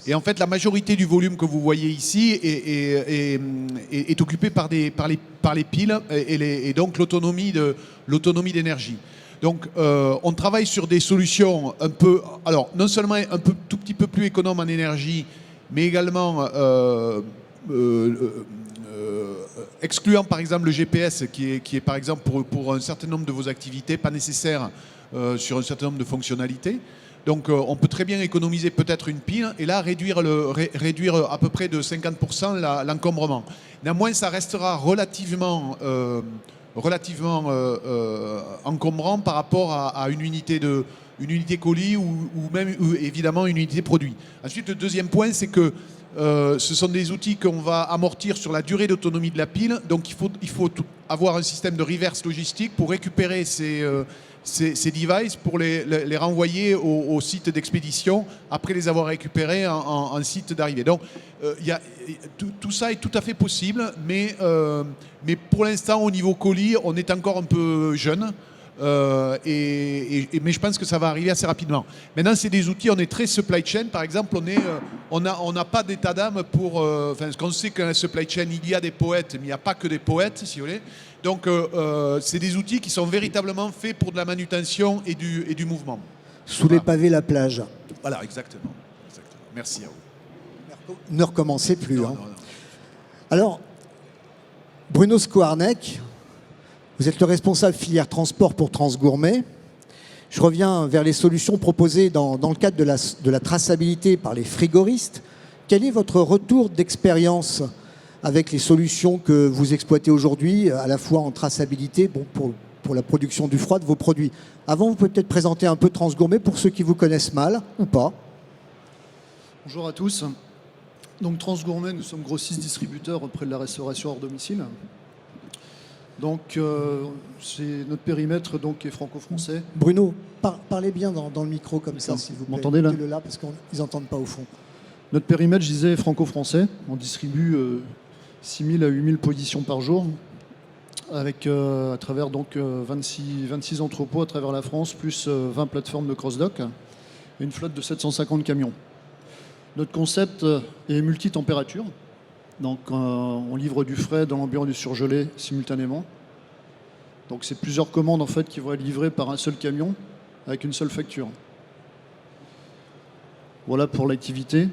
Speaker 6: Et en fait, la majorité du volume que vous voyez ici est occupé par les piles et donc l'autonomie d'énergie. Donc, on travaille sur des solutions non seulement tout petit peu plus économes en énergie, mais également excluant par exemple le GPS, qui est par exemple pour un certain nombre de vos activités pas nécessaire sur un certain nombre de fonctionnalités. Donc on peut très bien économiser peut-être une pile et là réduire à peu près de 50% l'encombrement. Néanmoins, ça restera relativement encombrant par rapport à une unité colis ou même évidemment une unité produit. Ensuite, le deuxième point, c'est que ce sont des outils qu'on va amortir sur la durée d'autonomie de la pile. Donc il faut avoir un système de reverse logistique pour récupérer ces devices, pour les renvoyer au site d'expédition après les avoir récupérés en site d'arrivée. Donc tout ça est tout à fait possible, mais pour l'instant au niveau colis, on est encore un peu jeune. Mais je pense que ça va arriver assez rapidement. Maintenant, c'est des outils, on est très supply chain. Par exemple, on n'a pas d'état d'âme pour... parce qu'on sait qu'en supply chain, il y a des poètes, mais il n'y a pas que des poètes, si vous voulez. Donc, c'est des outils qui sont véritablement faits pour de la manutention et du mouvement.
Speaker 1: Sous les pavés, la plage.
Speaker 6: Voilà, exactement. Merci à vous.
Speaker 1: Ne recommencez plus.
Speaker 6: Non,
Speaker 1: hein.
Speaker 6: non.
Speaker 1: Alors, Bruno Skoarnek, vous êtes le responsable filière transport pour Transgourmet. Je reviens vers les solutions proposées dans le cadre de la traçabilité par les frigoristes. Quel est votre retour d'expérience avec les solutions que vous exploitez aujourd'hui, à la fois en traçabilité pour la production du froid de vos produits? Avant, vous pouvez peut-être présenter un peu Transgourmet pour ceux qui vous connaissent mal ou pas.
Speaker 8: Bonjour à tous. Donc Transgourmet, nous sommes grossistes distributeurs auprès de la restauration hors domicile. Donc notre périmètre est franco-français.
Speaker 1: Bruno, parlez bien dans le micro comme ça, s'il vous plaît.
Speaker 8: Vous m'entendez là?
Speaker 1: Mettez-le là parce qu'ils n'entendent pas au fond.
Speaker 8: Notre périmètre, je disais, est franco-français. On distribue 6 000 à 8 000 positions par jour, avec à travers 26 entrepôts à travers la France, plus 20 plateformes de cross-dock et une flotte de 750 camions. Notre concept est multi-température. Donc on livre du frais, de l'ambiant et du surgelé simultanément. Donc c'est plusieurs commandes en fait qui vont être livrées par un seul camion avec une seule facture. Voilà pour l'activité.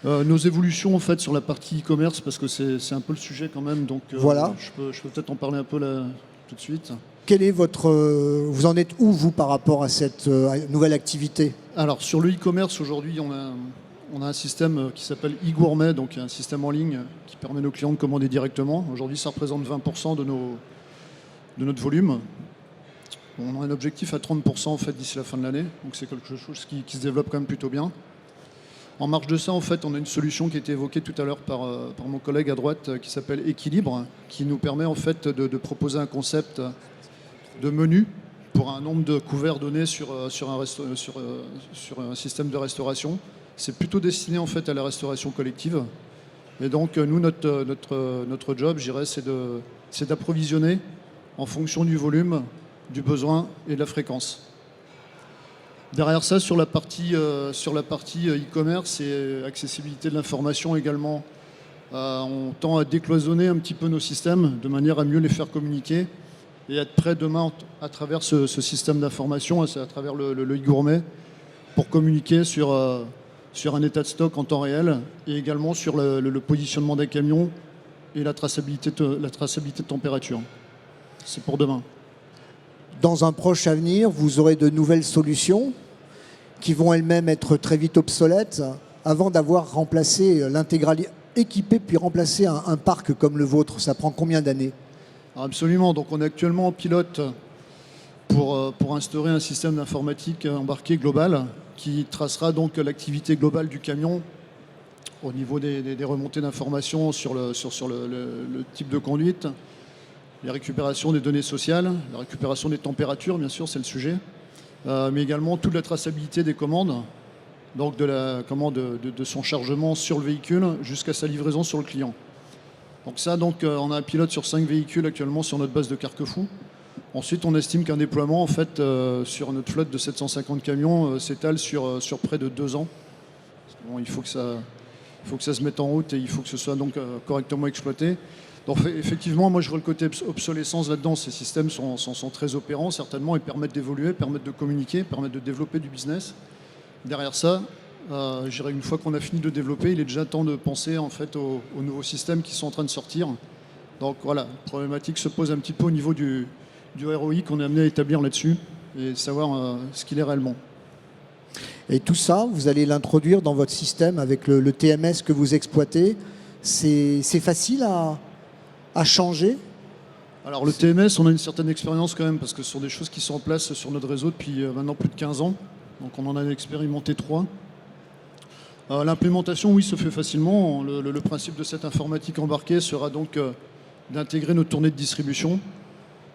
Speaker 8: Nos évolutions en fait sur la partie e-commerce, parce que c'est un peu le sujet quand même, donc
Speaker 1: voilà.
Speaker 8: je peux peut-être en parler un peu là tout de suite.
Speaker 1: Quel est vous en êtes où vous par rapport à cette nouvelle activité?
Speaker 8: Alors sur le e-commerce aujourd'hui, on a un système qui s'appelle e-gourmet, donc un système en ligne qui permet à nos clients de commander directement. Aujourd'hui, ça représente 20% de notre volume. On a un objectif à 30% en fait d'ici la fin de l'année, donc c'est quelque chose qui se développe quand même plutôt bien. En marge de ça, en fait, on a une solution qui a été évoquée tout à l'heure par mon collègue à droite qui s'appelle Équilibre, qui nous permet en fait de proposer un concept de menu pour un nombre de couverts donnés sur un système de restauration. C'est plutôt destiné en fait à la restauration collective. Et donc nous, notre job, je dirais, c'est d'approvisionner en fonction du volume, du besoin et de la fréquence. Derrière ça, sur la partie e-commerce et accessibilité de l'information également, on tend à décloisonner un petit peu nos systèmes de manière à mieux les faire communiquer et être prêt demain à travers ce système d'information, à travers le e-gourmet, pour communiquer sur un état de stock en temps réel et également sur le positionnement des camions et la traçabilité de température. C'est pour demain.
Speaker 1: Dans un proche avenir, vous aurez de nouvelles solutions qui vont elles-mêmes être très vite obsolètes avant d'avoir remplacé l'intégralité, équipé puis remplacé un parc comme le vôtre? Ça prend combien d'années?
Speaker 8: Absolument. Donc on est actuellement en pilote pour instaurer un système d'informatique embarqué global qui tracera donc l'activité globale du camion au niveau des remontées d'informations sur le type de conduite, les récupérations des données sociales, la récupération des températures, bien sûr, c'est le sujet, mais également toute la traçabilité des commandes, donc de son chargement sur le véhicule jusqu'à sa livraison sur le client. Donc ça, on a un pilote sur 5 véhicules actuellement sur notre base de Carquefou. Ensuite, on estime qu'un déploiement, en fait, sur notre flotte de 750 camions s'étale sur près de 2 ans. Bon, il faut que ça se mette en route et il faut que ce soit donc correctement exploité. Donc effectivement, moi je vois le côté obsolescence là-dedans. Ces systèmes sont très opérants, certainement, et permettent d'évoluer, permettent de communiquer, permettent de développer du business. Derrière ça, je dirais une fois qu'on a fini de développer, il est déjà temps de penser en fait aux nouveaux systèmes qui sont en train de sortir. Donc voilà, la problématique se pose un petit peu au niveau du ROI qu'on est amené à établir là-dessus et savoir ce qu'il est réellement.
Speaker 1: Et tout ça, vous allez l'introduire dans votre système avec le TMS que vous exploitez. C'est facile à changer?
Speaker 8: Alors le TMS, on a une certaine expérience quand même parce que ce sont des choses qui sont en place sur notre réseau depuis maintenant plus de 15 ans. Donc on en a expérimenté 3. L'implémentation, oui, se fait facilement. Le principe de cette informatique embarquée sera donc d'intégrer nos tournées de distribution.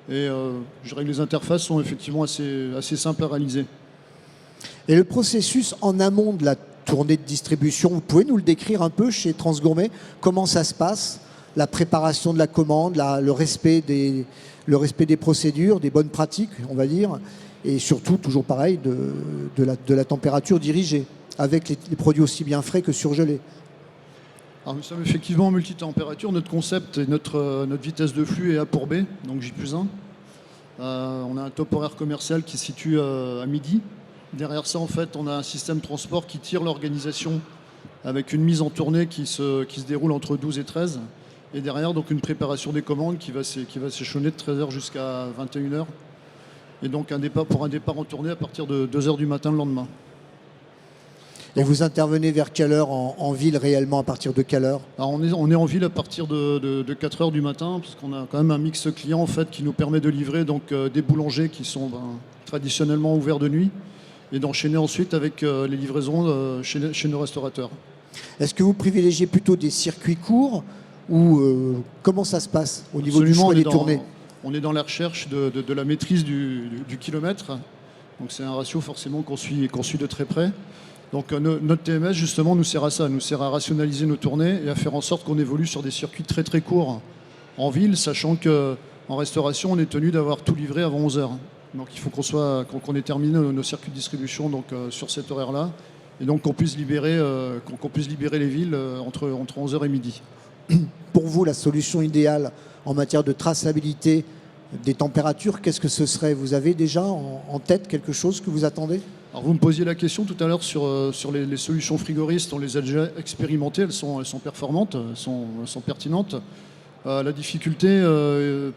Speaker 8: Et je dirais que les interfaces sont effectivement assez simples à réaliser.
Speaker 1: Et le processus en amont de la tournée de distribution, vous pouvez nous le décrire un peu chez Transgourmet? Comment ça se passe? La préparation de la commande, le respect des procédures, des bonnes pratiques, on va dire, et surtout, toujours pareil, de la température dirigée, avec les produits aussi bien frais que surgelés.
Speaker 8: Alors nous sommes effectivement en multitempérature. Notre concept et notre vitesse de flux est A pour B, donc J+1. On a un top horaire commercial qui se situe à midi. Derrière ça, en fait, on a un système transport qui tire l'organisation avec une mise en tournée qui se déroule entre 12 et 13. Et derrière, donc une préparation des commandes qui va s'échelonner de 13h jusqu'à 21h. Et donc un départ en tournée à partir de 2h du matin le lendemain.
Speaker 1: Et vous intervenez vers quelle heure en ville réellement? À partir de quelle heure?
Speaker 8: Alors on est en ville à partir de 4h du matin, parce qu'on a quand même un mix client en fait, qui nous permet de livrer donc, des boulangers qui sont traditionnellement ouverts de nuit, et d'enchaîner ensuite avec les livraisons chez nos restaurateurs.
Speaker 1: Est-ce que vous privilégiez plutôt des circuits courts ou comment ça se passe au niveau du choix des tournées?
Speaker 8: On est dans la recherche de la maîtrise du kilomètre. Donc c'est un ratio forcément qu'on suit de très près. Donc notre TMS justement nous sert à ça, nous sert à rationaliser nos tournées et à faire en sorte qu'on évolue sur des circuits très très courts en ville, sachant qu'en restauration on est tenu d'avoir tout livré avant 11h. Donc il faut qu'on ait terminé nos circuits de distribution donc, sur cet horaire-là, et donc qu'on puisse libérer les villes entre 11h et midi.
Speaker 1: Pour vous, la solution idéale en matière de traçabilité des températures, qu'est-ce que ce serait? Vous avez déjà en tête quelque chose que vous attendez?
Speaker 8: Alors vous me posiez la question tout à l'heure sur les solutions frigoristes, on les a déjà expérimentées, elles sont performantes, elles sont pertinentes. La difficulté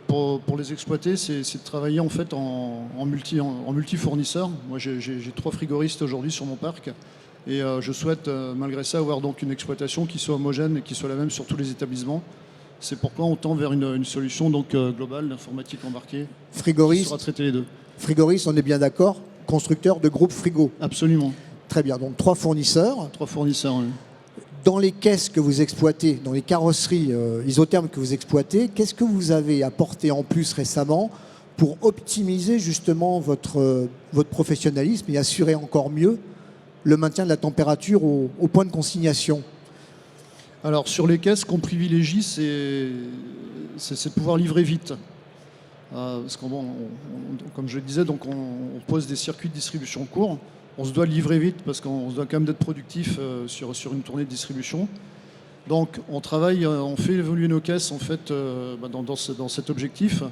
Speaker 8: pour les exploiter, c'est de travailler en fait en multi-fournisseurs. Moi j'ai 3 frigoristes aujourd'hui sur mon parc. Et je souhaite malgré ça avoir donc une exploitation qui soit homogène et qui soit la même sur tous les établissements. C'est pourquoi on tend vers une solution donc, globale d'informatique embarquée qui sera traiter les deux.
Speaker 1: Frigoriste, on est bien d'accord, constructeur de groupe frigo.
Speaker 8: Absolument.
Speaker 1: Très bien, donc 3 fournisseurs.
Speaker 8: 3 fournisseurs, oui.
Speaker 1: Dans les caisses que vous exploitez, dans les carrosseries isothermes que vous exploitez, qu'est-ce que vous avez apporté en plus récemment pour optimiser justement votre professionnalisme et assurer encore mieux le maintien de la température au point de consignation?
Speaker 8: Alors sur les caisses, ce qu'on privilégie, c'est de pouvoir livrer vite. Parce que comme je le disais, donc on pose des circuits de distribution courts. On se doit livrer vite parce qu'on se doit quand même d'être productif sur une tournée de distribution. Donc on travaille, on fait évoluer nos caisses en fait dans cet objectif.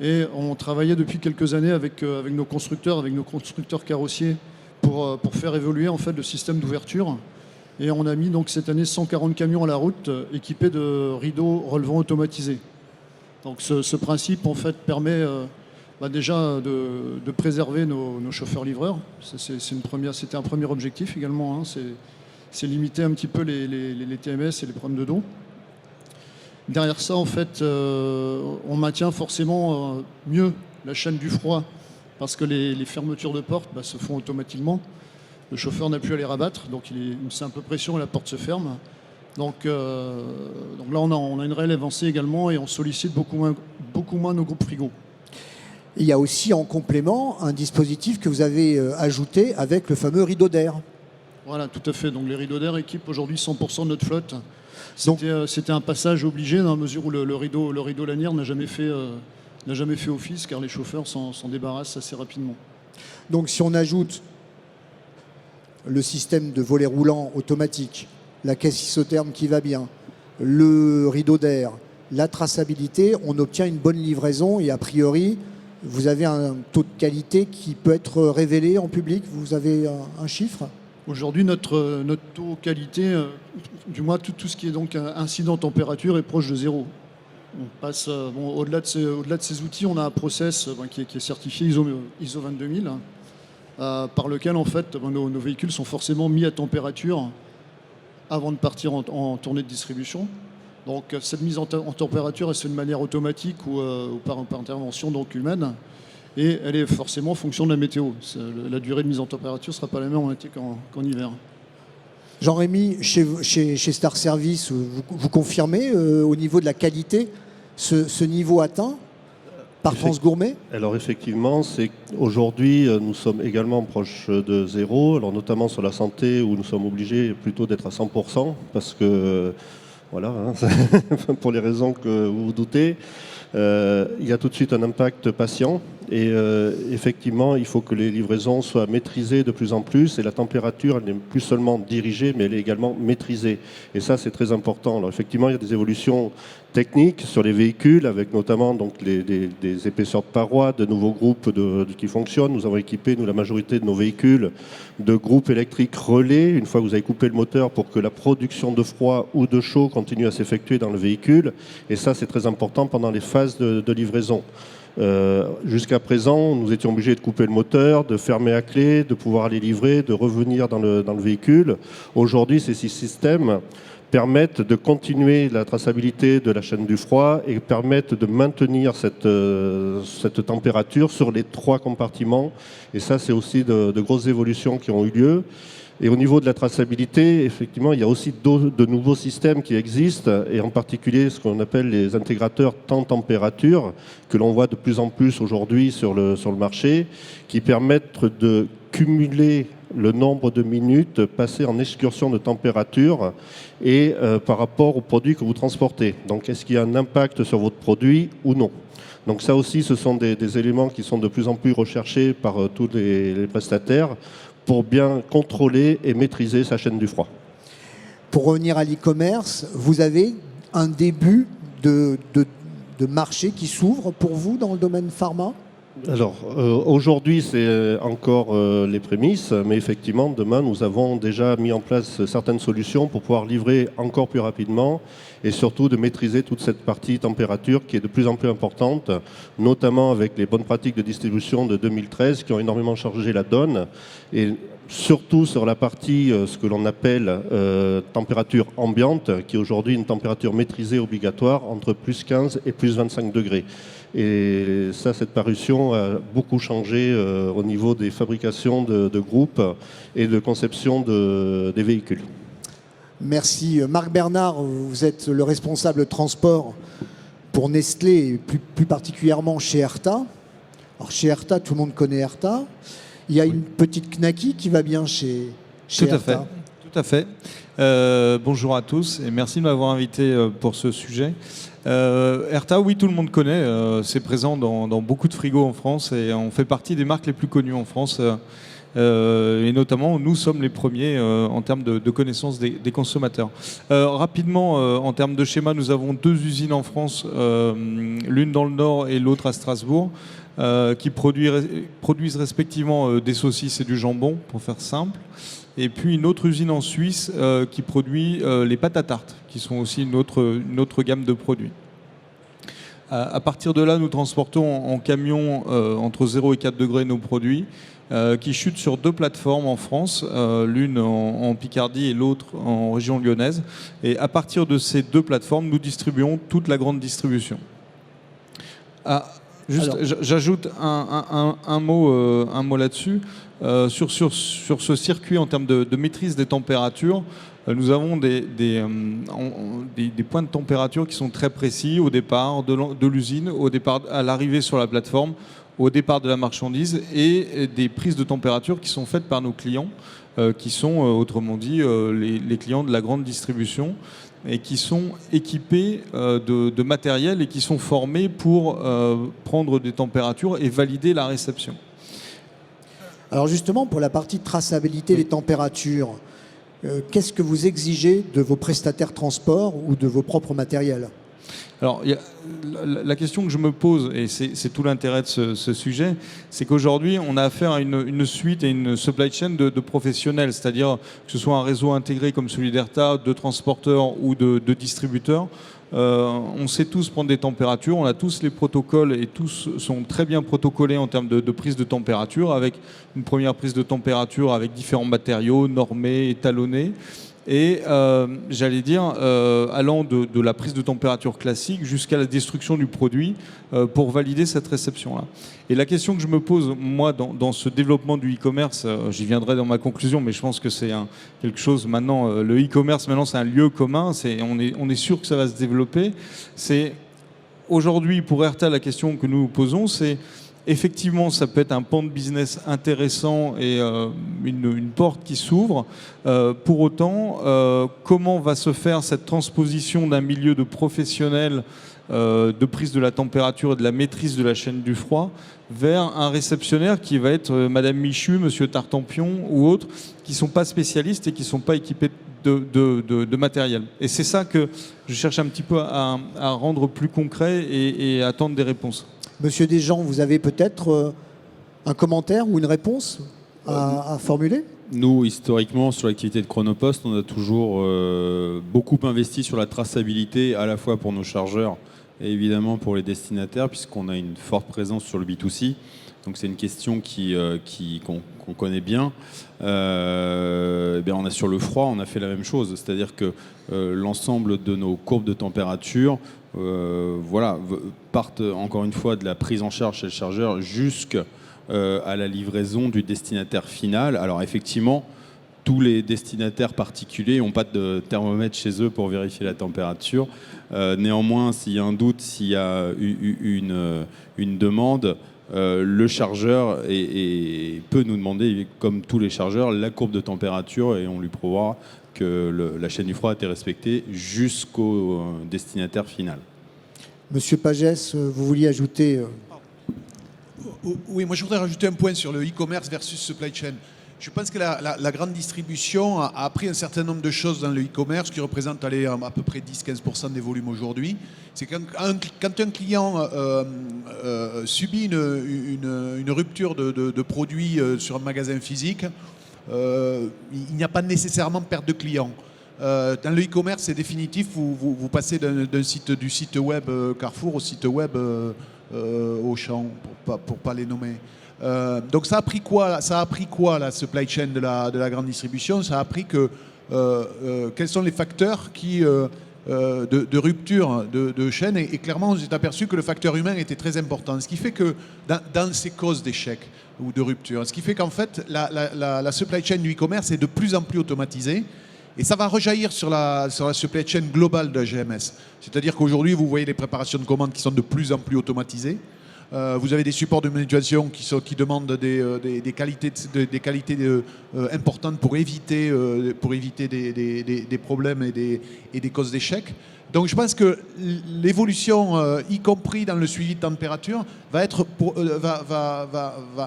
Speaker 8: Et on travaillait depuis quelques années avec nos constructeurs carrossiers pour faire évoluer en fait le système d'ouverture. Et on a mis donc cette année 140 camions à la route équipés de rideaux relevant automatisés. Donc ce principe en fait permet déjà de préserver nos chauffeurs-livreurs. C'était un premier objectif également. c'est limiter un petit peu les TMS et les problèmes de dos. Derrière ça, en fait, on maintient forcément mieux la chaîne du froid parce que les fermetures de porte se font automatiquement. Le chauffeur n'a plus à les rabattre, donc une simple pression et la porte se ferme. Donc là, on a une réelle avancée également et on sollicite beaucoup moins nos groupes frigo.
Speaker 1: Il y a aussi en complément un dispositif que vous avez ajouté avec le fameux rideau d'air.
Speaker 8: Voilà, tout à fait. Donc les rideaux d'air équipent aujourd'hui 100% de notre flotte. C'était un passage obligé dans la mesure où le rideau lanière n'a jamais fait office car les chauffeurs s'en débarrassent assez rapidement.
Speaker 1: Donc si on ajoute le système de volet roulant automatique, la caisse isotherme qui va bien, le rideau d'air, la traçabilité, on obtient une bonne livraison et a priori, vous avez un taux de qualité qui peut être révélé en public. Vous avez un chiffre ?
Speaker 8: Aujourd'hui, notre taux qualité, du moins tout ce qui est donc incident température est proche de zéro. On passe, au-delà de ces outils, on a un process qui est certifié ISO 22000, par lequel en fait nos véhicules sont forcément mis à température avant de partir en tournée de distribution. Donc cette mise en température, elle se fait de manière automatique ou par intervention donc humaine. Et elle est forcément en fonction de la météo. La durée de mise en température ne sera pas la même en été qu'en hiver.
Speaker 1: Jean-Rémy, chez Star Service, vous confirmez au niveau de la qualité ce niveau atteint par France Gourmet ?
Speaker 3: Alors effectivement, aujourd'hui nous sommes également proches de zéro, alors notamment sur la santé où nous sommes obligés plutôt d'être à 100% parce que voilà, pour les raisons que vous vous doutez, il y a tout de suite un impact patient et effectivement il faut que les livraisons soient maîtrisées de plus en plus et la température elle n'est plus seulement dirigée mais elle est également maîtrisée et ça c'est très important. Alors effectivement il y a des évolutions techniques sur les véhicules avec notamment donc des épaisseurs de parois, de nouveaux groupes qui fonctionnent. Nous avons équipé la majorité de nos véhicules de groupes électriques relais une fois que vous avez coupé le moteur pour que la production de froid ou de chaud continue à s'effectuer dans le véhicule et ça c'est très important pendant les phases de livraison. Jusqu'à présent, nous étions obligés de couper le moteur, de fermer à clé, de pouvoir les livrer, de revenir dans le véhicule. Aujourd'hui, ces systèmes permettent de continuer la traçabilité de la chaîne du froid et permettent de maintenir cette température sur les 3 compartiments. Et ça, c'est aussi de grosses évolutions qui ont eu lieu. Et au niveau de la traçabilité, effectivement, il y a aussi de nouveaux systèmes qui existent, et en particulier ce qu'on appelle les intégrateurs temps-température, que l'on voit de plus en plus aujourd'hui sur le marché, qui permettent de cumuler le nombre de minutes passées en excursion de température et par rapport au produit que vous transportez. Donc, est-ce qu'il y a un impact sur votre produit ou non ? Donc ça aussi, ce sont des éléments qui sont de plus en plus recherchés par tous les prestataires, pour bien contrôler et maîtriser sa chaîne du froid.
Speaker 1: Pour revenir à l'e-commerce, vous avez un début de marché qui s'ouvre pour vous dans le domaine pharma ?
Speaker 3: Alors, aujourd'hui, c'est encore les prémices, mais effectivement, demain, nous avons déjà mis en place certaines solutions pour pouvoir livrer encore plus rapidement et surtout de maîtriser toute cette partie température qui est de plus en plus importante, notamment avec les bonnes pratiques de distribution de 2013 qui ont énormément changé la donne et surtout sur la partie, ce que l'on appelle température ambiante, qui est aujourd'hui une température maîtrisée obligatoire entre plus 15 et plus 25 degrés. Et ça, cette parution a beaucoup changé au niveau des fabrications de groupes et de conception des véhicules.
Speaker 1: Merci. Marc Bernard, vous êtes le responsable transport pour Nestlé et plus particulièrement chez Erta. Alors chez Erta, tout le monde connaît Erta. Il y a une petite Knacky qui va bien chez Erta.
Speaker 9: Tout à fait. Bonjour à tous et merci de m'avoir invité pour ce sujet. Erta, oui, tout le monde connaît. C'est présent dans beaucoup de frigos en France et on fait partie des marques les plus connues en France. Et notamment, nous sommes les premiers en termes de connaissance des consommateurs. Rapidement, en termes de schéma, nous avons 2 usines en France, l'une dans le Nord et l'autre à Strasbourg, qui produisent respectivement des saucisses et du jambon, pour faire simple. Et puis une autre usine en Suisse qui produit les pâtes à tarte, qui sont aussi une autre gamme de produits. À partir de là, nous transportons en camion entre 0 et 4 degrés nos produits. qui chutent sur 2 plateformes en France, l'une en Picardie et l'autre en région lyonnaise. Et à partir de ces 2 plateformes, nous distribuons toute la grande distribution. J'ajoute un mot là-dessus. Sur ce circuit en termes de maîtrise des températures, nous avons des points de température qui sont très précis au départ de l'usine, au départ à l'arrivée sur la plateforme, au départ de la marchandise, et des prises de température qui sont faites par nos clients, qui sont autrement dit les clients de la grande distribution, et qui sont équipés de matériel et qui sont formés pour prendre des températures et valider la réception.
Speaker 1: Alors justement, pour la partie traçabilité des températures, qu'est-ce que vous exigez de vos prestataires transport ou de vos propres matériels ?
Speaker 9: Alors, la question que je me pose, et c'est tout l'intérêt de ce sujet, c'est qu'aujourd'hui, on a affaire à une suite et une supply chain de professionnels, c'est-à-dire que ce soit un réseau intégré comme celui d'Erta, de transporteurs ou de distributeurs. On sait tous prendre des températures, on a tous les protocoles et tous sont très bien protocolés en termes de prise de température, avec une première prise de température avec différents matériaux normés, étalonnés. Et j'allais dire, allant de la prise de température classique jusqu'à la destruction du produit pour valider cette réception-là. Et la question que je me pose, moi, dans ce développement du e-commerce, j'y viendrai dans ma conclusion, mais je pense que c'est quelque chose maintenant, le e-commerce, maintenant, c'est un lieu commun, on est sûr que ça va se développer. C'est aujourd'hui, pour Erta, la question que nous nous posons, c'est effectivement, ça peut être un pan de business intéressant et une porte qui s'ouvre. Pour autant, comment va se faire cette transposition d'un milieu de professionnels de prise de la température et de la maîtrise de la chaîne du froid vers un réceptionnaire qui va être Madame Michu, Monsieur Tartampion ou autres, qui ne sont pas spécialistes et qui ne sont pas équipés de matériel. Et c'est ça que je cherche un petit peu à rendre plus concret et à attendre des réponses.
Speaker 1: Monsieur Desjean, vous avez peut-être un commentaire ou une réponse à formuler ?
Speaker 4: Nous, historiquement, sur l'activité de Chronopost, on a toujours beaucoup investi sur la traçabilité, à la fois pour nos chargeurs et évidemment pour les destinataires, puisqu'on a une forte présence sur le B2C. Donc c'est une question qu'on connaît bien. On a sur le froid, on a fait la même chose, c'est-à-dire que l'ensemble de nos courbes de température partent encore une fois de la prise en charge chez le chargeur jusqu'à la livraison du destinataire final. Alors effectivement, tous les destinataires particuliers n'ont pas de thermomètre chez eux pour vérifier la température. Néanmoins, s'il y a un doute, s'il y a une demande, le chargeur peut nous demander, comme tous les chargeurs, la courbe de température et on lui prouvera que la chaîne du froid a été respectée jusqu'au destinataire final.
Speaker 1: Monsieur Pagès, vous vouliez ajouter
Speaker 6: Oui, moi je voudrais rajouter un point sur le e-commerce versus supply chain. Je pense que la grande distribution a appris un certain nombre de choses dans le e-commerce qui représentent à peu près 10-15% des volumes aujourd'hui. C'est quand un client subit une rupture de produit sur un magasin physique, il n'y a pas nécessairement perte de clients. Dans le e-commerce, c'est définitif, vous passez du site web Carrefour au site web Auchan, pour pas les nommer. Donc ça a appris quoi la supply chain de la grande distribution? Ça a appris quels sont les facteurs de rupture de chaîne et clairement on s'est aperçu que le facteur humain était très important. Ce qui fait que dans ces causes d'échec ou de rupture, ce qui fait qu'en fait la supply chain du e-commerce est de plus en plus automatisée. Et ça va rejaillir sur la supply chain globale de la GMS. C'est-à-dire qu'aujourd'hui, vous voyez les préparations de commandes qui sont de plus en plus automatisées. Vous avez des supports de manutention qui demandent des qualités importantes pour éviter des problèmes et des causes d'échec. Donc je pense que l'évolution, y compris dans le suivi de température, va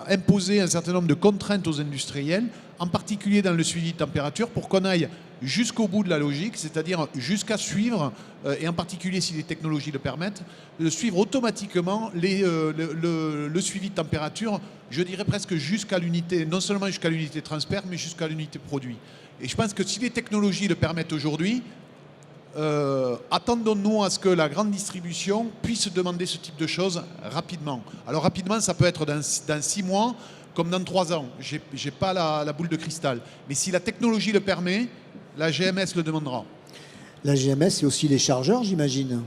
Speaker 6: imposer un certain nombre de contraintes aux industriels, en particulier dans le suivi de température, pour qu'on aille jusqu'au bout de la logique, c'est-à-dire jusqu'à suivre, et en particulier si les technologies le permettent, de suivre automatiquement le suivi de température, je dirais presque jusqu'à l'unité, non seulement jusqu'à l'unité transfert, mais jusqu'à l'unité produit. Et je pense que si les technologies le permettent aujourd'hui, attendons-nous à ce que la grande distribution puisse demander ce type de choses rapidement. Alors rapidement, ça peut être dans 6 mois, comme dans 3 ans. Je n'ai pas la boule de cristal. Mais si la technologie le permet, la GMS le demandera.
Speaker 1: La GMS, c'est aussi les chargeurs, j'imagine.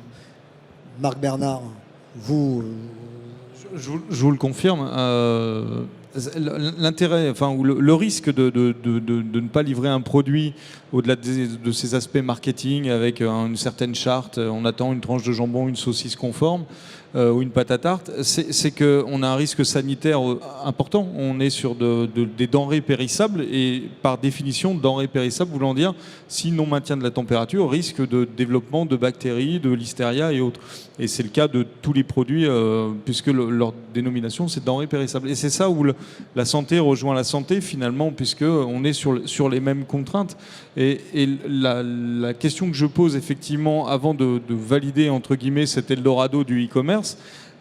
Speaker 1: Marc Bernard, vous...
Speaker 9: Je vous le confirme. L'intérêt, ou le risque de ne pas livrer un produit au-delà de ses aspects marketing avec une certaine charte, on attend une tranche de jambon, une saucisse conforme ou une pâte à tarte, c'est qu'on a un risque sanitaire important. On est sur des denrées périssables et par définition, denrées périssables voulant dire si non maintien de la température, risque de développement de bactéries, de listeria et autres. Et c'est le cas de tous les produits puisque leur dénomination c'est denrées périssables. Et c'est ça où la santé rejoint la santé finalement, puisqu'on est sur les mêmes contraintes. Et la question que je pose effectivement avant de valider entre guillemets cet Eldorado du e-commerce,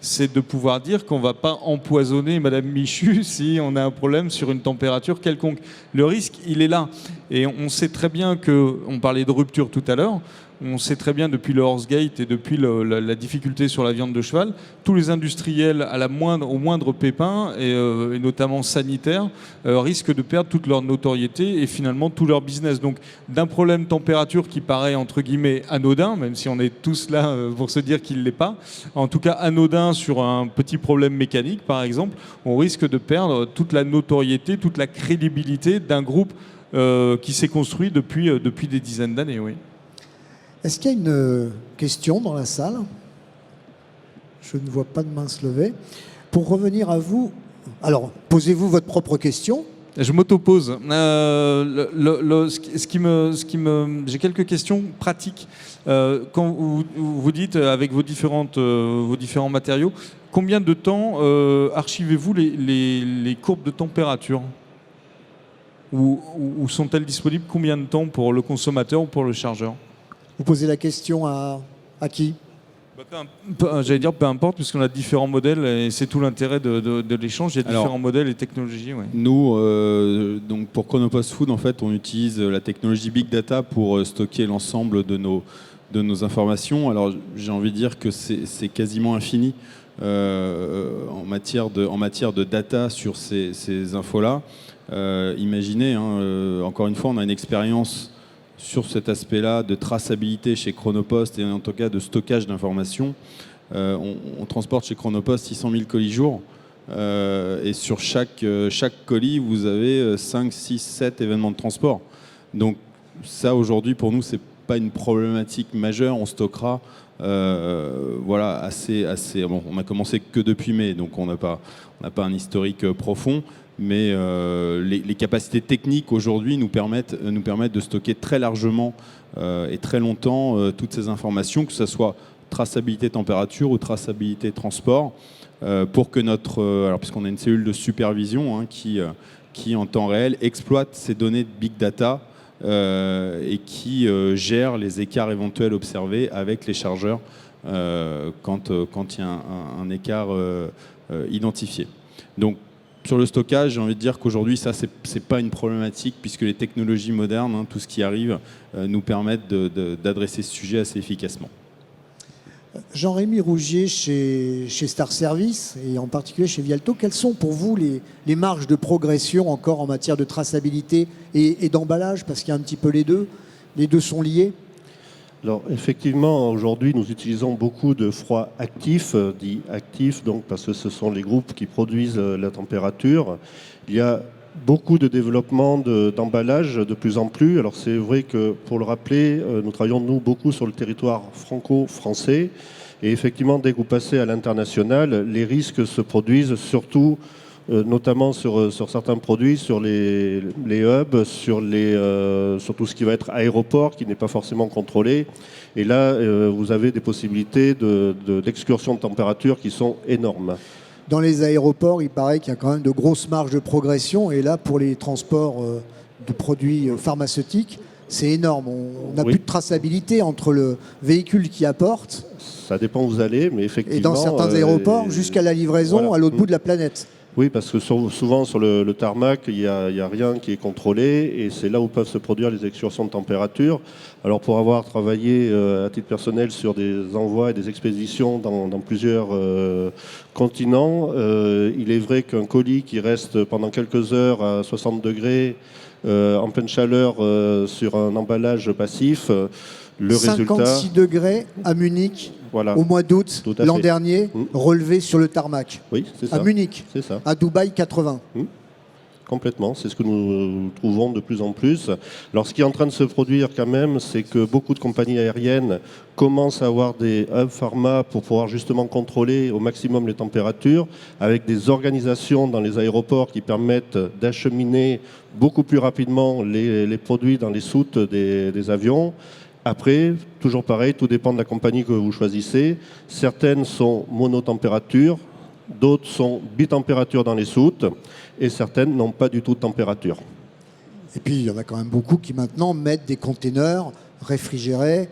Speaker 9: c'est de pouvoir dire qu'on ne va pas empoisonner Madame Michu si on a un problème sur une température quelconque. Le risque, il est là. Et on sait très bien on parlait de rupture tout à l'heure, on sait très bien depuis le Horsegate et depuis la difficulté sur la viande de cheval, tous les industriels au moindre pépin, et notamment sanitaire, risquent de perdre toute leur notoriété et finalement tout leur business. Donc d'un problème température qui paraît entre guillemets anodin, même si on est tous là pour se dire qu'il ne l'est pas, en tout cas anodin sur un petit problème mécanique par exemple, on risque de perdre toute la notoriété, toute la crédibilité d'un groupe qui s'est construit depuis des dizaines d'années, oui.
Speaker 1: Est-ce qu'il y a une question dans la salle? Je ne vois pas de main se lever. Pour revenir à vous, alors posez-vous votre propre question.
Speaker 9: Je m'auto-pose. J'ai quelques questions pratiques. Quand vous dites avec vos différents matériaux, combien de temps archivez-vous les courbes de température? Ou sont-elles disponibles combien de temps pour le consommateur ou pour le chargeur?
Speaker 1: Vous posez la question à qui?
Speaker 9: J'allais dire peu importe, puisqu'on a différents modèles et c'est tout l'intérêt de l'échange. Il y a différents modèles et technologies. Ouais.
Speaker 4: Nous, donc pour Chronopost Food, en fait, on utilise la technologie Big Data pour stocker l'ensemble de nos informations. Alors, j'ai envie de dire que c'est quasiment infini en matière de data sur ces infos-là. Imaginez, encore une fois, on a une expérience sur cet aspect-là de traçabilité chez Chronopost et en tout cas de stockage d'informations. On transporte chez Chronopost 600 000 colis jour et sur chaque colis, vous avez 5, 6, 7 événements de transport. Donc ça, aujourd'hui, pour nous, c'est pas une problématique majeure. On stockera assez. Bon, on a commencé que depuis mai, donc on n'a pas un historique profond. Mais les capacités techniques aujourd'hui nous permettent de stocker très largement et très longtemps toutes ces informations, que ce soit traçabilité température ou traçabilité transport, pour que alors puisqu'on a une cellule de supervision qui en temps réel exploite ces données de big data et qui gère les écarts éventuels observés avec les chargeurs quand il y a un écart identifié. Donc sur le stockage, j'ai envie de dire qu'aujourd'hui, ça, c'est pas une problématique puisque les technologies modernes, tout ce qui arrive, nous permettent d'adresser ce sujet assez efficacement.
Speaker 1: Jean-Rémy Rougier, chez Star Service et en particulier chez Vialto, quelles sont pour vous les marges de progression encore en matière de traçabilité et d'emballage? Parce qu'il y a un petit peu les deux. Les deux sont liés.
Speaker 3: Alors effectivement, aujourd'hui, nous utilisons beaucoup de froid actif, dit actif, donc parce que ce sont les groupes qui produisent la température. Il y a beaucoup de développement d'emballage de plus en plus. Alors c'est vrai que, pour le rappeler, nous travaillons beaucoup sur le territoire franco-français. Et effectivement, dès que vous passez à l'international, les risques se produisent surtout notamment sur certains produits, sur les hubs, sur tout ce qui va être aéroport, qui n'est pas forcément contrôlé. Et là, vous avez des possibilités d'excursion de température qui sont énormes.
Speaker 1: Dans les aéroports, il paraît qu'il y a quand même de grosses marges de progression. Et là, pour les transports de produits pharmaceutiques, c'est énorme. On n'a plus de traçabilité entre le véhicule qui apporte.
Speaker 3: Ça dépend où vous allez, mais effectivement...
Speaker 1: Et dans certains aéroports, jusqu'à la livraison à l'autre bout de la planète.
Speaker 3: Oui, parce que souvent sur le tarmac, il n'y a rien qui est contrôlé et c'est là où peuvent se produire les excursions de température. Alors pour avoir travaillé à titre personnel sur des envois et des expéditions dans plusieurs continents, il est vrai qu'un colis qui reste pendant quelques heures à 60 degrés en pleine chaleur sur un emballage passif, le
Speaker 1: 56
Speaker 3: résultat...
Speaker 1: degrés à Munich
Speaker 3: Voilà.
Speaker 1: au mois d'août
Speaker 3: Tout à
Speaker 1: l'an
Speaker 3: fait.
Speaker 1: dernier, relevé sur le tarmac.
Speaker 3: Oui, c'est ça.
Speaker 1: À Munich,
Speaker 3: C'est ça.
Speaker 1: à Dubaï 80.
Speaker 3: Complètement, c'est ce que nous trouvons de plus en plus. Alors ce qui est en train de se produire quand même, c'est que beaucoup de compagnies aériennes commencent à avoir des hubs pharma pour pouvoir justement contrôler au maximum les températures, avec des organisations dans les aéroports qui permettent d'acheminer beaucoup plus rapidement les produits dans les soutes des avions. Après, toujours pareil, tout dépend de la compagnie que vous choisissez. Certaines sont monotempérature, d'autres sont bitempérature dans les soutes, et certaines n'ont pas du tout de température.
Speaker 1: Et puis, il y en a quand même beaucoup qui maintenant mettent des containers réfrigérés.